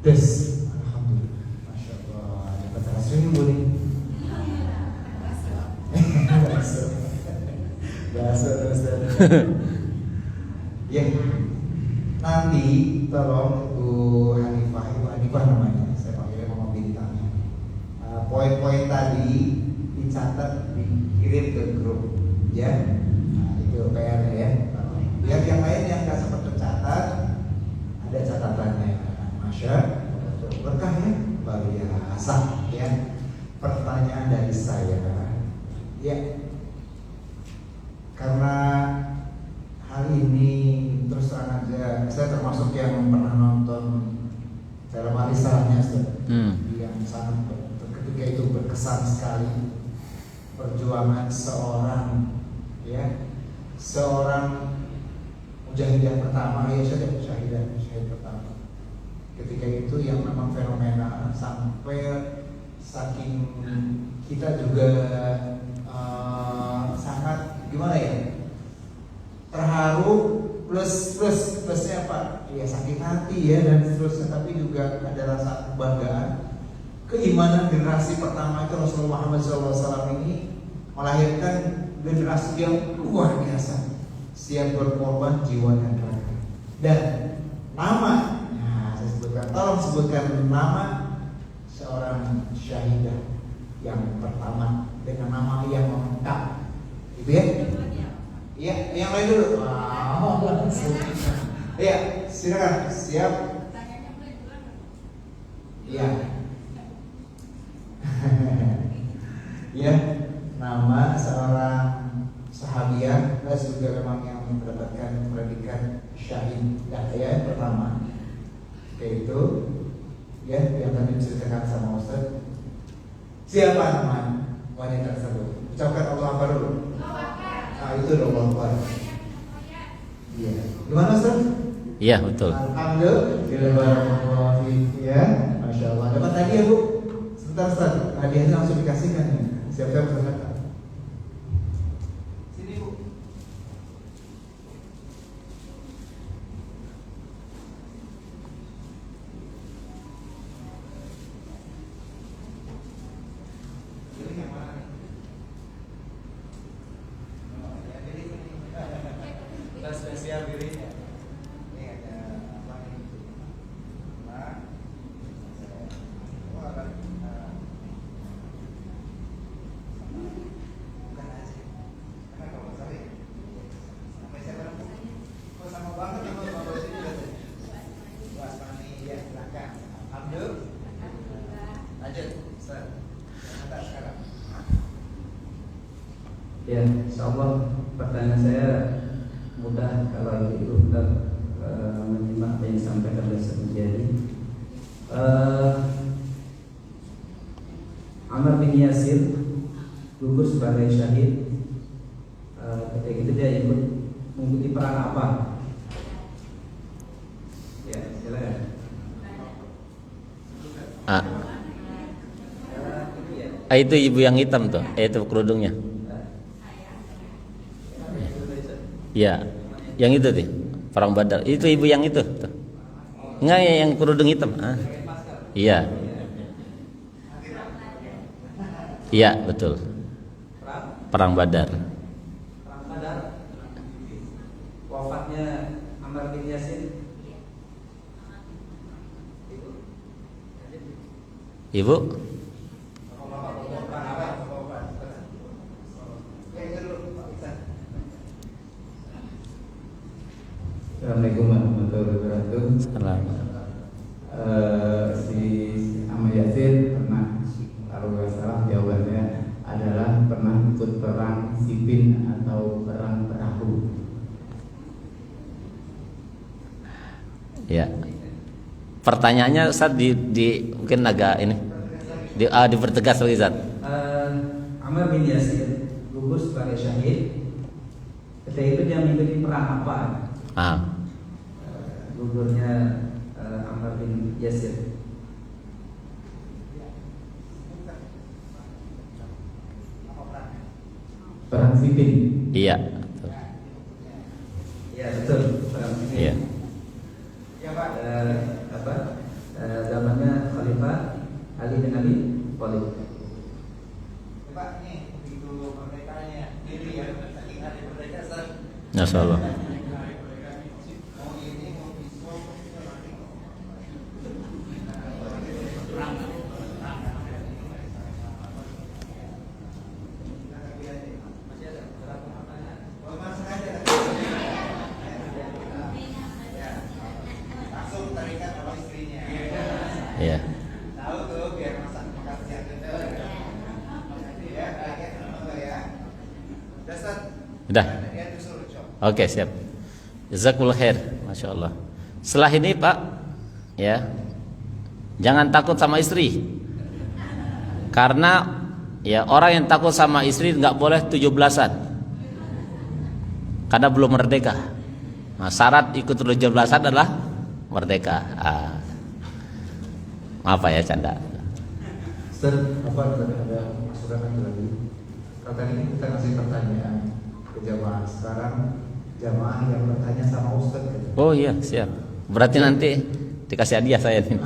Alhamdulillah. Masya Allah. Dapat hasilnya boleh. Bahasa terus. Ya. Nanti tolong Ibu Hanifah namanya, saya panggilnya Mama Bintang. Poin-poin tadi dicatat, dikirim ke grup, ya. Itu PR ya. Biar yang lain yang nggak sempat tercatat, ada catatannya. Masya berkah ya, luar biasa ya. Pertanyaan dari saya, ya, karena hari ini terus terang aja, saya termasuk yang pernah nonton film Alisannya, yang sangat ketika itu berkesan sekali perjuangan seorang mujahidah pertama, syahid pertama. Ketika itu yang memang fenomena sampai saking kita juga sangat gimana ya, terharu plusnya apa? Ya sakit hati ya dan seterusnya, tapi juga ada rasa kebanggaan. Keimanan generasi pertama itu Rasulullah Muhammad SAW ini melahirkan generasi yang luar biasa, siap berkorban jiwa dan raga. Dan nama, saya sebutkan, tolong sebutkan nama seorang syahidah yang pertama dengan nama yang lengkap, gitu ya? dulu. Wow, langsung. Iya, silakan. Siap. Iya. Ya, nama seorang sahabiah plus juga memang yang mendapatkan predikat syahid dahya pertama, yaitu ya yang tadi diceritakan sama Ustaz. Siapa nama wanita tersebut? Ucapkan Allah Akbar dulu. Itu Allah Akbar. Iya. Gimana Ustaz? Iya, betul. Alhamdulillah. Ya, Masya Allah. Dapat hadiah Bu. Sebentar Ustaz, hadiahnya langsung dikasihkan ya. Siap-siap Ustaz. Sini Bu. Pilih yang mana nih? Kita spesial pilihnya. Ini ada apa nih? Bukan aja. Karena kalau saya sampai saya bilang, kok sama banget sama bapak sini juga. Wasmani ya silakan. Abdul. Lanjut. Ustaz. Yang sekarang. Ya, insyaallah pertanyaan saya mudah kalau ibu tetap menyimak apa yang disampaikan oleh Ustaz Mujadi. Ammar bin Yasir gugur sebagai syahid. Ketika itu dia ikut mengikuti perang apa? Ya, silakan. Itu ibu yang hitam tuh, itu kerudungnya. Ya, yang itu tuh, perang Badar. Itu ibu yang itu tuh. Enggak ya, yang kerudung hitam. Iya. Iya, betul. Perang Badar. Perang Badar. Wafatnya Ammar bin Yasir. Ibu? Assalamualaikum warahmatullahi wabarakatuh. Salam. Si Ammar Yasir pernah, kalau nggak salah jawabannya adalah pernah ikut perang Siffin atau perang perahu. Ya. Pertanyaannya Ustaz di mungkin agak ini dipertegas lagi Ustaz. Ammar bin Yasir gugur sebagai syahid. Ketika itu dia mengikuti perang apa? Gugurnya Ammar bin Yasir. Perang Siffin. Iya. Iya betul, perang Siffin. Iya. Zamannya Khalifah Ali bin Abi Thalib. Pak, nih begitu merdekanya diri ya, saking hari merdeka Ustaz. Masyaallah. Iya. Tahu tuh biar masak makan siang gitu. Ya, ya. Dasar. Udah. Ya disuruh coba. Oke, siap. Jazakumullah khair. Masya Allah. Setelah ini Pak, ya, jangan takut sama istri. Karena ya orang yang takut sama istri nggak boleh 17-an. Karena belum merdeka. Nah, syarat ikut 17-an adalah merdeka. Maaf ya canda. Ustaz, apa ada masukan lagi? Kalau tadi kita ngasih pertanyaan ke jamaah, sekarang jamaah yang bertanya sama Ustaz gitu. Oh iya, siap. Berarti nanti dikasih hadiah saya nih.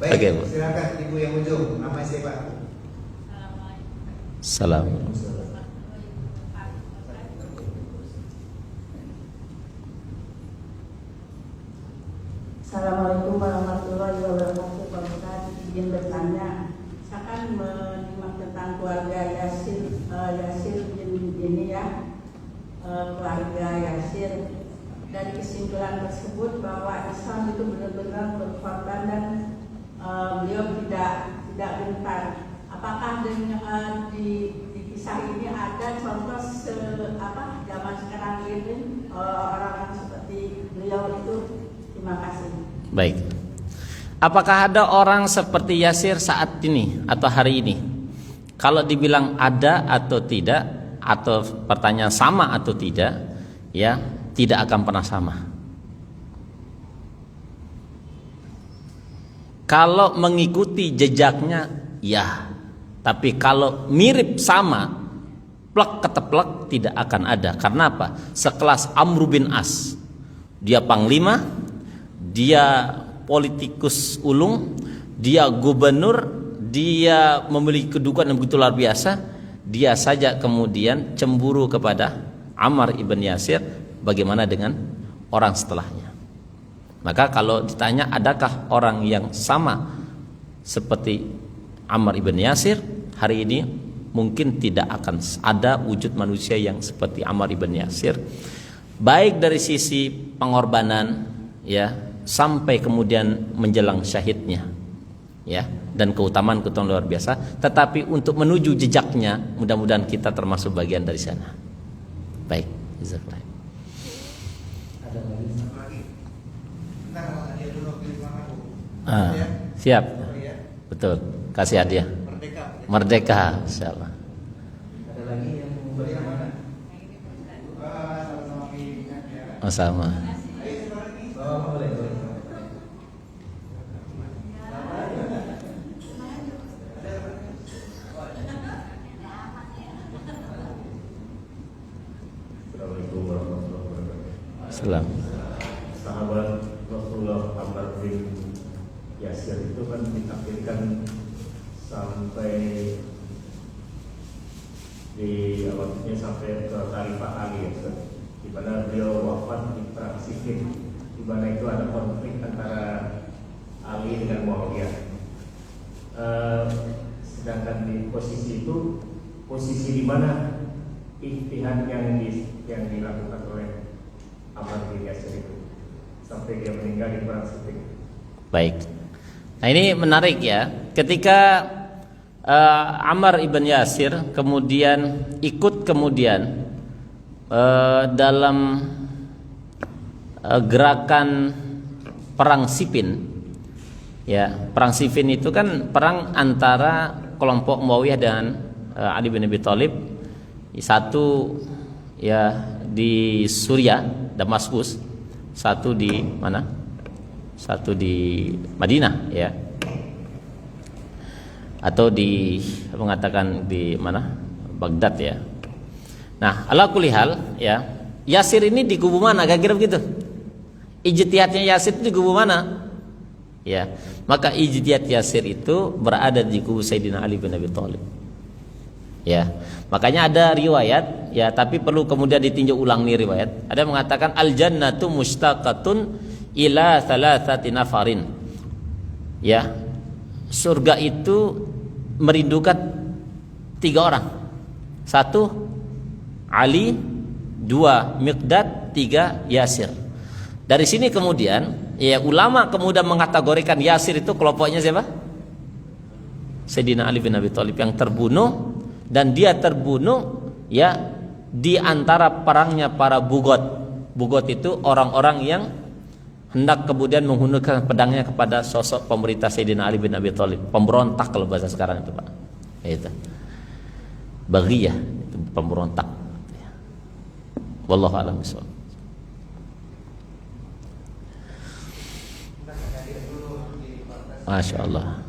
Baik, Oke, Bu. silakan Ibu yang ujung. Namanya siapa? Salam. Assalamualaikum warahmatullahi wabarakatuh. Pak Ustaz, izin bertanya. Saya kan menyimak tentang keluarga Yasir bin ini ya. keluarga Yasir. Dari kesimpulan tersebut bahwa Islam itu benar-benar berkorban dan beliau tidak gentar. Apakah dengan di kisah ini ada contoh zaman sekarang ini orang-orang seperti beliau itu? Terima kasih. Baik. Apakah ada orang seperti Yasir saat ini atau hari ini? Kalau dibilang ada atau tidak, atau pertanyaan sama atau tidak, ya tidak akan pernah sama. Kalau mengikuti jejaknya, ya. Tapi kalau mirip sama, plek keteplek, tidak akan ada. Karena apa? Sekelas Amr bin As, dia panglima, dia politikus ulung, dia gubernur, dia memiliki kedudukan yang begitu luar biasa. Dia saja kemudian cemburu kepada Ammar ibn Yasir. Bagaimana dengan orang setelahnya? Maka kalau ditanya adakah orang yang sama seperti Ammar ibn Yasir, hari ini mungkin tidak akan ada wujud manusia yang seperti Ammar ibn Yasir, baik dari sisi pengorbanan, ya, sampai kemudian menjelang syahidnya, ya, dan keutamaan luar biasa. Tetapi untuk menuju jejaknya, mudah-mudahan kita termasuk bagian dari sana. Baik, jazakallah. Siap, betul. Kasih hadiah. Merdeka, insyaallah. Ada lagi yang mau berikan mana? Oh, sama. Boleh. Assalamualaikum warahmatullahi wabarakatuh. Salam. Sahabat Rasulullah Ammar bin Yasir itu kan ditakdirkan sampai di awalnya sampai ke Khalifah Ali, ya, di mana beliau wafat di perang Siffin, di mana itu ada konflik antara Ali dengan Muawiyah. Sedangkan di posisi itu, posisi di mana ijtihad yang dilakukan oleh Ammar bin Yasir itu sampai dia meninggal di perang Siffin. Baik. Nah, ini menarik ya. Ketika Ammar ibn Yasir kemudian ikut dalam gerakan perang Siffin. Ya, perang Siffin itu kan perang antara kelompok Muawiyah dan Ali bin Abi Thalib. Satu ya di Suriah, Damaskus, satu di mana? Satu di Madinah, ya, atau di mengatakan di mana, Baghdad, ya. Nah, ala kulli hal, ya, Yasir ini di kubu mana? Kira-kira begitu. Ijtihadnya Yasir itu di kubu mana? Ya, maka ijtihad Yasir itu berada di kubu Sayyidina Ali bin Abi Thalib. Ya, makanya ada riwayat, ya, tapi perlu kemudian ditinjau ulang nih riwayat. Ada yang mengatakan al jannatu mustaqatun ila thalathati nafarin. Ya, surga itu merindukan 3 orang. 1 Ali, 2 Miqdad, 3 Yasir. Dari sini kemudian ya ulama kemudian mengkategorikan Yasir itu kelompoknya siapa? Sayyidina Ali bin Abi Thalib yang terbunuh, dan dia terbunuh ya di antara perangnya para Bugot. Bugot itu orang-orang yang hendak kemudian menggunakan pedangnya kepada sosok pemerintah Sayyidina Ali bin Abi Thalib, pemberontak kalau bahasa sekarang itu, Pak. Itu Baghiyah, itu pemberontak. Wallahu a'lam bishawab. Masya Allah.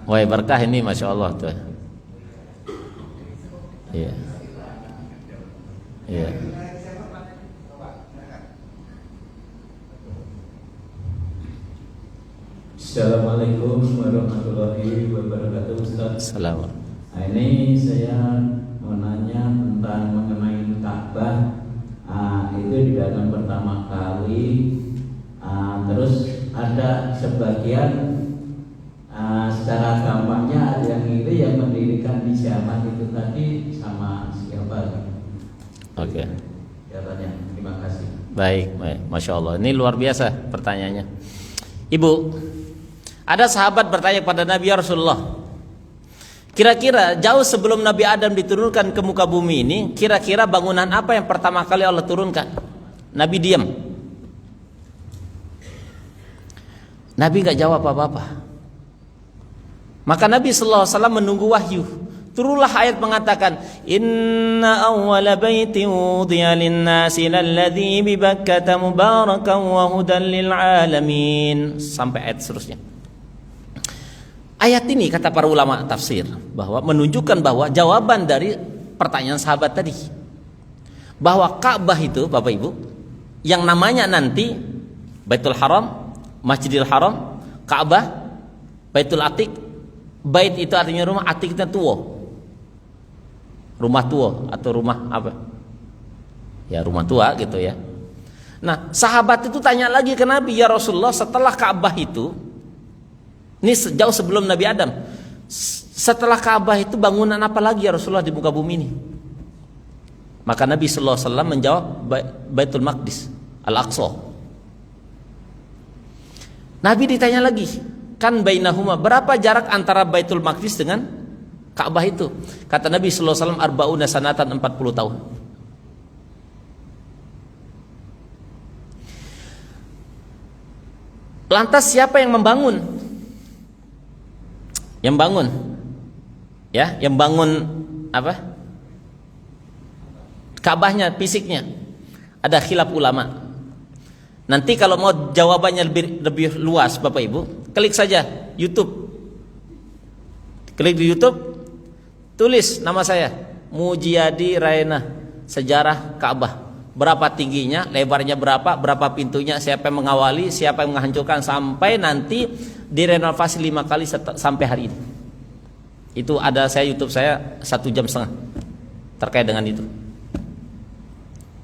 Wah, berkah ini, Masya Allah tuh. Iya. Iya. Assalamualaikum warahmatullahi wabarakatuh, Ustaz. Assalamualaikum. Nah, ini saya mau nanya tentang mengenai Ka'bah. Itu didatang pertama kali, terus ada sebagian secara gampangnya ada yang itu yang mendirikan di zaman itu tadi sama siapa? Oke. Jawabannya. Terima kasih. Baik, baik. Masya Allah. Ini luar biasa pertanyaannya. Ibu, ada sahabat bertanya kepada Nabi, ya Rasulullah, kira-kira jauh sebelum Nabi Adam diturunkan ke muka bumi ini, kira-kira bangunan apa yang pertama kali Allah turunkan? Nabi diam. Nabi nggak jawab apa-apa. Maka Nabi SAW menunggu wahyu. Turunlah ayat mengatakan, Inna awwala baitin wudiya linnasi lalladzi bi Bakkata mubarakan wa hudan lil alamin. Sampai ayat seterusnya. Ayat ini kata para ulama tafsir bahwa menunjukkan bahwa jawaban dari pertanyaan sahabat tadi, bahwa Ka'bah itu Bapak Ibu yang namanya nanti Baitul Haram, Masjidil Haram, Ka'bah, Baitul Atiq. Bait itu artinya rumah, Atiq itu tua. Rumah tua atau rumah apa? Ya rumah tua gitu ya. Nah, sahabat itu tanya lagi ke Nabi, ya Rasulullah, setelah Ka'bah itu, ini jauh sebelum Nabi Adam, setelah Ka'bah itu bangunan apa lagi ya Rasulullah di muka bumi ini? Maka Nabi sallallahu alaihi wasallam menjawab, Baitul Maqdis, Al-Aqsa. Nabi ditanya lagi, kan bainahuma, berapa jarak antara Baitul Maqdis dengan Ka'bah itu? Kata Nabi sallallahu alaihi wasallam, arba'una sanatan, 40 tahun. Lantas siapa yang membangun? Yang bangun, ya, yang bangun apa? Ka'bahnya, fisiknya. Ada khilaf ulama. Nanti kalau mau jawabannya lebih luas, Bapak Ibu, klik saja YouTube. Klik di YouTube, tulis nama saya, Mujiyadi Raina, sejarah Ka'bah. Berapa tingginya, lebarnya berapa pintunya, siapa yang mengawali, siapa yang menghancurkan, sampai nanti direnovasi 5 kali sampai hari ini. Itu ada saya YouTube saya 1,5 jam terkait dengan itu.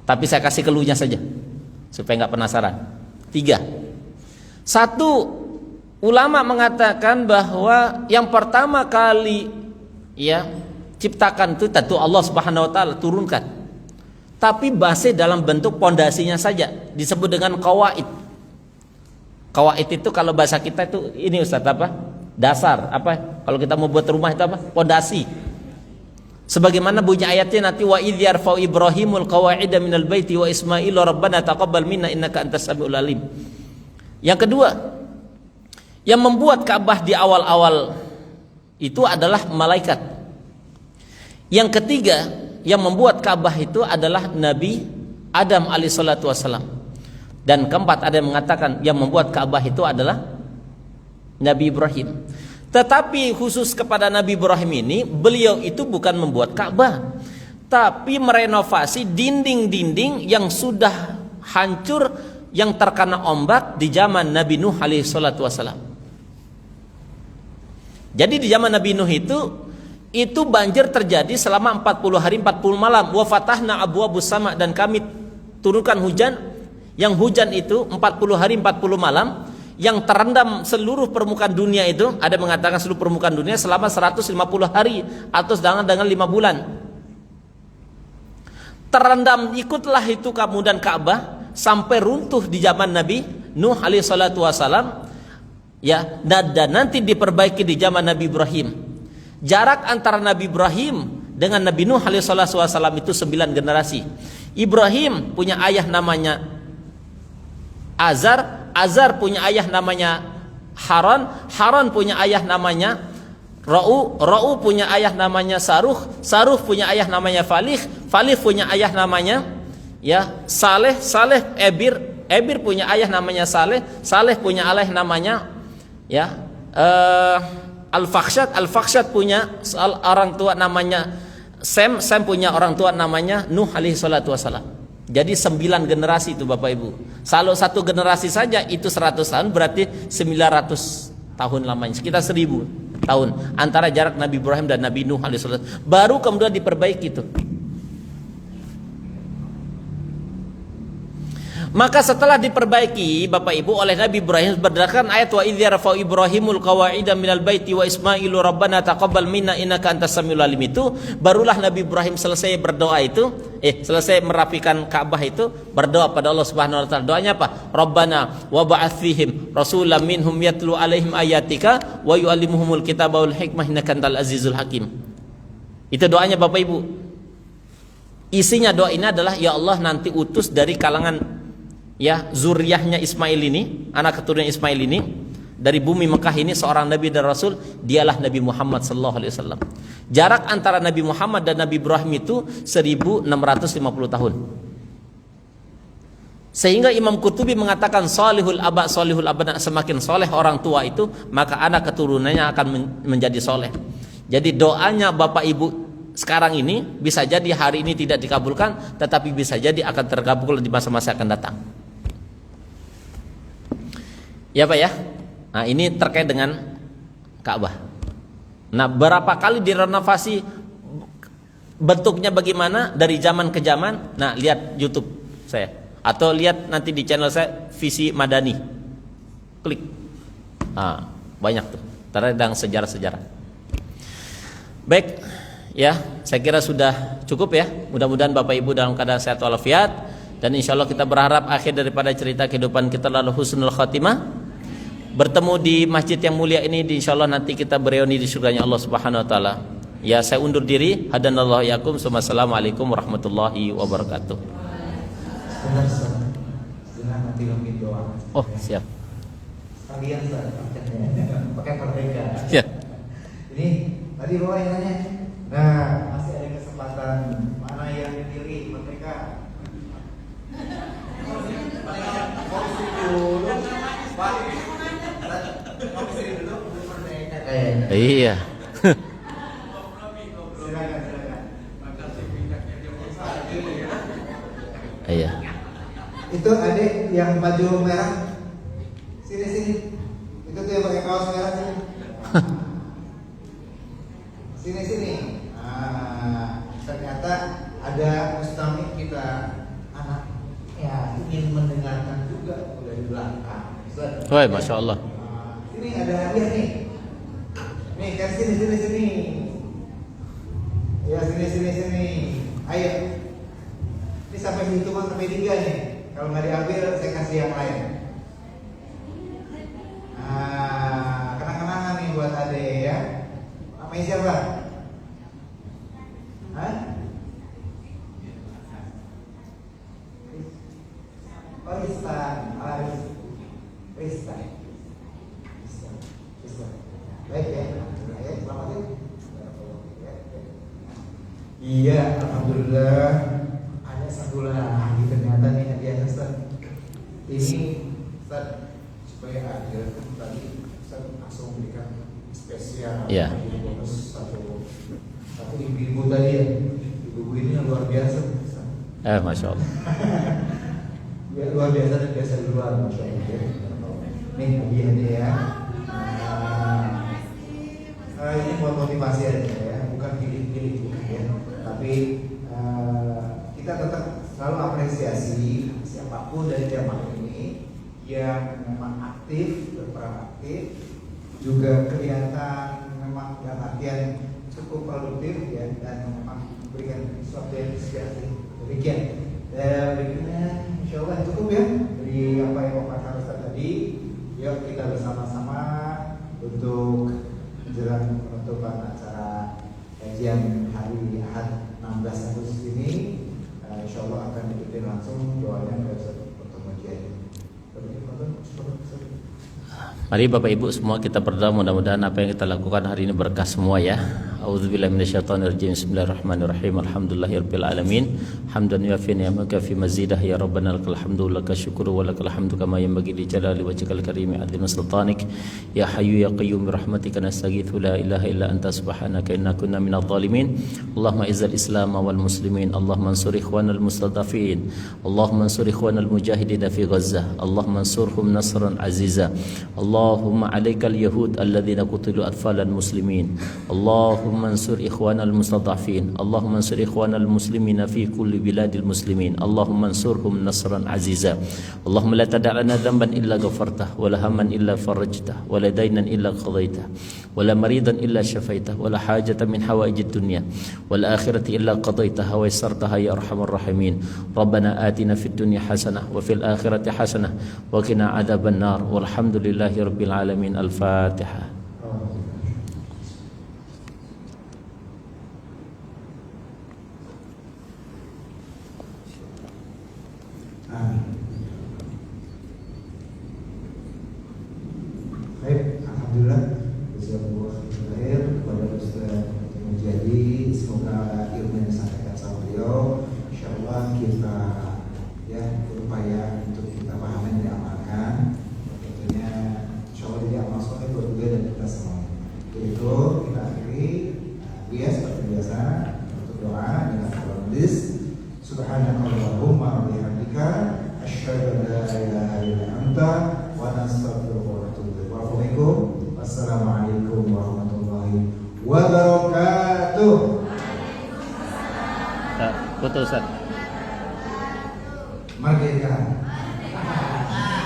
Tapi saya kasih keluhnya saja supaya nggak penasaran. 3. 1, ulama mengatakan bahwa yang pertama kali ya ciptakan itu tentu Allah Subhanahu wa taala turunkan. Tapi masih dalam bentuk pondasinya saja, disebut dengan qawaid. Qawaid itu kalau bahasa kita itu ini Ustaz apa? Dasar, apa? Kalau kita mau buat rumah itu apa? Pondasi. Sebagaimana bunyi ayatnya nanti, wa idz yarfa'u Ibrahimul qawa'ida minal baiti wa Ismailu rabbana taqabbal minna innaka antas samiul alim. Yang kedua, yang membuat Ka'bah di awal-awal itu adalah malaikat. Yang ketiga, yang membuat Ka'bah itu adalah Nabi Adam alaihissalatu wassalam. Dan keempat, ada yang mengatakan yang membuat Ka'bah itu adalah Nabi Ibrahim. Tetapi khusus kepada Nabi Ibrahim ini, beliau itu bukan membuat Ka'bah, tapi merenovasi dinding-dinding yang sudah hancur, yang terkena ombak di zaman Nabi Nuh alaihissalatu wassalam. Jadi di zaman Nabi Nuh itu banjir terjadi selama 40 hari 40 malam. Wa fatahna abwabus sama, dan kami turunkan hujan, yang hujan itu 40 hari 40 malam, yang terendam seluruh permukaan dunia itu, ada mengatakan seluruh permukaan dunia selama 150 hari atau dengan 5 bulan. Terendam, ikutlah itu kemudian Ka'bah sampai runtuh di zaman Nabi Nuh alaihissalatu wassalam, ya, dan nanti diperbaiki di zaman Nabi Ibrahim. Jarak antara Nabi Ibrahim dengan Nabi Nuh alaihissalatu wassalam itu 9 generasi. Ibrahim punya ayah namanya Azar, Azar punya ayah namanya Haran, Haran punya ayah namanya Ra'u, Ra'u punya ayah namanya Saruh, Saruh punya ayah namanya Falih, Falih punya ayah namanya ya Saleh, Saleh Ebir, Ebir punya ayah namanya Saleh, Saleh punya ayah namanya ya Al-Fakhsyad, Al-Fakhsyad punya orang tua namanya Sem, Sem punya orang tua namanya Nuh alaihi salatu wassalam. Jadi 9 generasi itu Bapak Ibu. Kalau satu generasi saja itu 100 tahun, berarti 900 tahun lamanya, sekitar 1000 tahun antara jarak Nabi Ibrahim dan Nabi Nuh alaihi salatu wassalam. Baru kemudian diperbaiki itu. Maka setelah diperbaiki Bapak Ibu oleh Nabi Ibrahim berdasarkan ayat wa idz yarfa'u Ibrahimul qawa'ida minal baiti wa Ismailu rabbana taqabbal minna innaka antas samiul alim, itu barulah Nabi Ibrahim selesai berdoa itu selesai merapikan Ka'bah itu berdoa pada Allah Subhanahu wa taala. Doanya apa? Rabbana wa ba'ats fihim rasulam minhum yatlu alaihim ayatika wa yu'allimuhumul kitaba wal hikmah innaka antal azizul hakim. Itu doanya Bapak Ibu. Isinya doa ini adalah ya Allah nanti utus dari kalangan zuriyahnya Ismail ini, anak keturunan Ismail ini, dari bumi Mekah ini seorang nabi dan rasul, dialah Nabi Muhammad sallallahu alaihi wasallam. Jarak antara Nabi Muhammad dan Nabi Ibrahim itu 1650 tahun. Sehingga Imam Qurtubi mengatakan salihul aba salihul abna, semakin soleh orang tua itu maka anak keturunannya akan menjadi soleh. Jadi doanya Bapak Ibu sekarang ini bisa jadi hari ini tidak dikabulkan, tetapi bisa jadi akan terkabul di masa-masa akan datang. Ya Pak ya. Nah ini terkait dengan Ka'bah. Nah berapa kali direnovasi, bentuknya bagaimana dari zaman ke zaman. Nah lihat YouTube saya, atau lihat nanti di channel saya Visi Madani, klik. Nah, banyak tuh tentang sejarah-sejarah. Baik ya, saya kira sudah cukup ya. Mudah-mudahan Bapak Ibu dalam keadaan sehat walafiat, dan insya Allah kita berharap akhir daripada cerita kehidupan kita lalu husnul khatimah, bertemu di masjid yang mulia ini. Insya Allah nanti kita bereuni di surganya Allah Subhanahu Wa Taala. Ya saya undur diri. Hadanallahu yakum. Assalamualaikum warahmatullahi wabarakatuh. Oh siap. Kalian pakai merdeka. Siap. Ini tadi Roy nanya. Nah masih ada kesempatan, mana yang dipilih merdeka? Iya. Iya. Itu adik yang baju merah, sini. Itu tuh yang pakai kaos merah sini. Sini. Ternyata ada mustamik kita, anak ya ingin mendengarkan juga dari belakang. Wah, masya Allah. Ini ada hadiah nih. Nih, kan sini. Ya sini. Ayo. Ini sampai hitungan sampai 3 nih. Kalau nggak diambil, saya kasih yang lain. Nah, kenang-kenangan nih buat Ade ya. Namanya siapa? Hah? Rista. Baik ya. Selamat ya. Iya, alhamdulillah. Ada satu lagi ternyata nih hadiahnya Ustaz. Ini Ustaz supaya adil, tadi Ustaz langsung berikan spesial. Iya. Bonus satu ibu-ibu tadi ya. Ibu ini yang luar biasa. Masya Allah. Ya, luar biasa dan biasa di luar, masya Allah ya. Nih hadiahnya ya. Ini buat motivasi aja ya, bukan pilih-pilih ya. Tapi kita tetap selalu apresiasi siapapun dari jamaah ini yang memang aktif, berperan aktif, juga kelihatan memang dalam artian cukup produktif ya, dan memang memberikan sesuatu yang inspiratif. Demikian. Berikutnya insya Allah cukup ya dari apa yang Bapak Ustaz tadi. Yuk kita bersama-sama untuk menjelang penutupan acara kajian hari Ahad 16 Agustus ini. Insya Allah akan diikuti langsung doanya dari Ustaz Mujian. Mari Bapak Ibu semua kita berdoa, mudah-mudahan apa yang kita lakukan hari ini berkah semua ya. A'udzubillahi minasyaitonirrajim. Bismillahirrahmanirrahim. Alhamdulillahirabbil alamin. Hamdan yuaffi ni'amaka fi mazidah ya rabbana lakal hamdu laka syukru wa lakal hamdu kama yanbaghi li jalali wajhikal karim wa 'azimi sultanik. Ya hayyu ya qayyum bi rahmatika nastaghitsu la ilaha illa anta subhanaka inna kunna minadh dhalimin. Allahumma izzil islam wal muslimin. Allahumma ansur ikhwanal mustadafin. Allahumma ansur ikhwanal mujahidin fi Gaza. Allahumma ansurhum nasran aziza. Allahumma alaikal yahud alladzina qutilu atfalan muslimin. Allahumma اللهم انصر إخوان المستضعفين اللهم انصر إخوان المسلمين في كل بلاد المسلمين اللهم انصرهم نصرا عزيزا اللهم لا تدع لنا ذنبا إلا غفرته ولا هما إلا فرجته ولا دينا إلا قضيته ولا مريضا إلا شفيته ولا حاجة من حوائج الدنيا والآخرة إلا قضيتها ويسرتها يا أرحم الراحمين ربنا آتنا في الدنيا حسنة وفي الآخرة حسنة وقنا عذاب النار والحمد لله رب العالمين. الفاتحة. Baik, alhamdulillah. Jazakumullah khair kepada Ustaz Mujadi. Semoga ilmu yang disampaikan sama beliau, insyaallah kita berupaya untuk kita pahami dan diamalkan. Tentunya insyaallah jadi amal soleh buat juga dan kita semua. Yaitu kita akhiri seperti biasa untuk doa dengan al-Qur'an. Subhanakallahumma wa bihamdika asyhadu an la ilaha illa anta wa nastaghfiruka wa natubu ilaik. Wassalamualaikum warahmatullahi wabarakatuh. Foto Ustaz. Merdeka.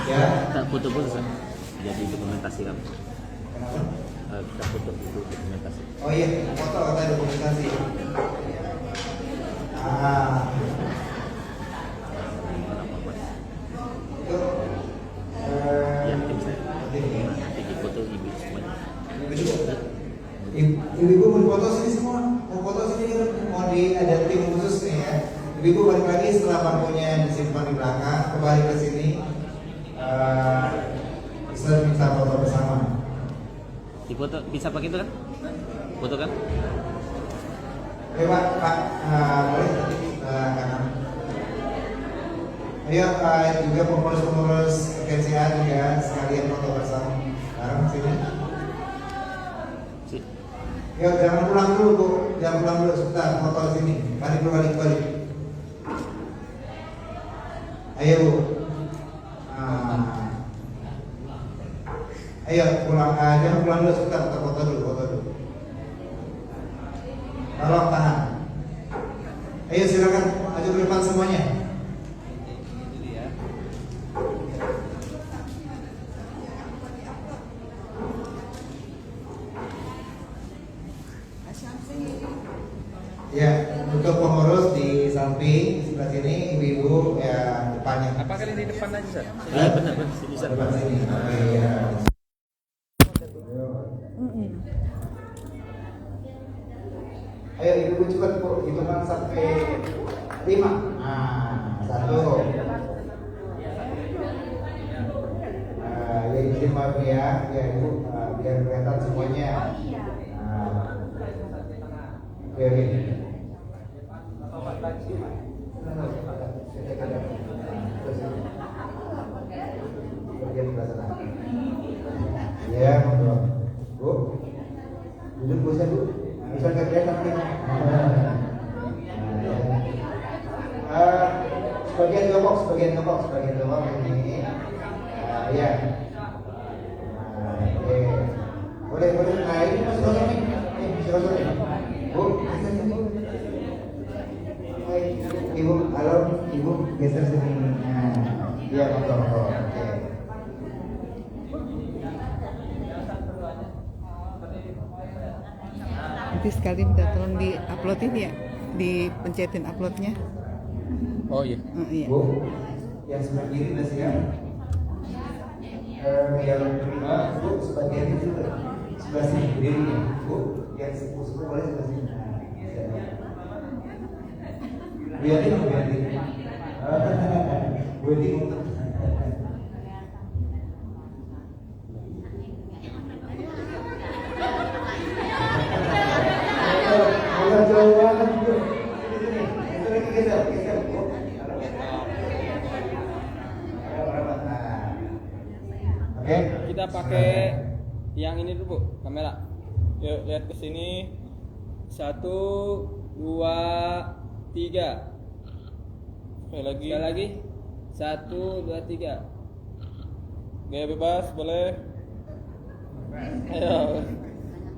Ya. Tak foto-foto Ustaz. Jadi dokumentasi kamu. Kenapa? Kita foto itu dokumentasi. Oh iya, foto atau dokumentasi. Itu Ya, tim saya. Nanti di foto ibu semuanya. Ibu-ibu mau foto sini semua, mau foto sini mau ada tim khusus nih ya. Ibu-ibu balik lagi setelah bangkunya disimpan di belakang, kembali ke sini. Bisa minta foto bersama. Di foto bisa pakai itu kan? Foto kan? Pak, boleh kanan. Ayo juga pengurus-pengurus KCA juga sekalian foto bersama. Bareng sini. Yuk, jangan pulang dulu Bu, jangan pulang dulu, sebentar foto di sini. Balik. Ayo Bu. Ayo pulang, jangan pulang dulu, sebentar foto dulu. Tolong tahan. Ayo silakan maju ke depan semuanya. Ya, untuk pengurus di samping sebelah sini, ibu-ibu ya depannya. Apakah di depan aja, Ustaz? Iya benar. Sini Ustaz. Depan sini. Oke ya. Ayo ibu cepat Bu, hitungan sampai 5. Nah, 1. Ya izin maaf ya ibu, biar kelihatan semuanya. Oke. Ya, Bu. Duduk Bu, Bu. Bisa nggak kelihatan ini? Sebagian gembok ini. Ya. Oke. Boleh. Nah, ini silakan. Bu, Ibu, halo, Ibu geser sini. Nah, iya betul. Oke. Nanti sekali minta tolong di uploadin ya, dipencetin uploadnya. Oh iya. Iya. Bu, yang sebelah kiri udah siap. Yang kelima, Bu, sebagian itu sebelah sini berdirinya. Bu, yang sepuh boleh sebelah sini. Biarin. Untuk jauh banget Bu. Itu lagi geser. Oke. Kita pakai yang ini dulu, Bu, kamera. Yuk, lihat ke sini. 1, 2, 3. Sekali lagi. 1, 2, 3. Gaya bebas, boleh.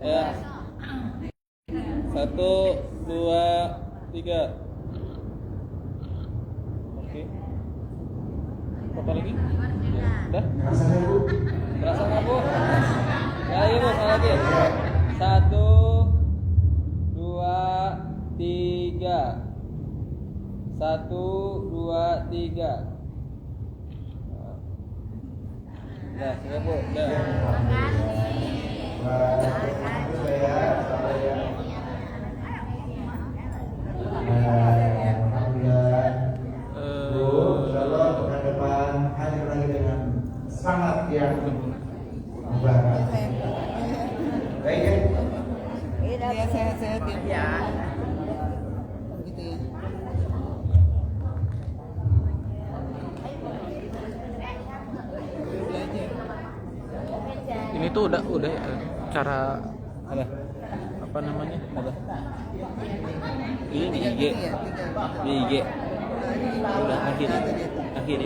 Ayo. 1, 2, 3. Oke. Apa lagi? Udah? Berasa nggak bu? Ya lagi bu, sekali lagi. 1, 2, 3. 1, 2, 3. Udah, sudah bu. Udah. Sangat yang membanggakan. Baik ya. Iya, sehat-sehat ya. Gitu ya. Belajar. Ini tuh udah cara Apa? apa namanya? Apa? Ini di IG. Iya, tiga. Di IG. Udah akhir. Akhir.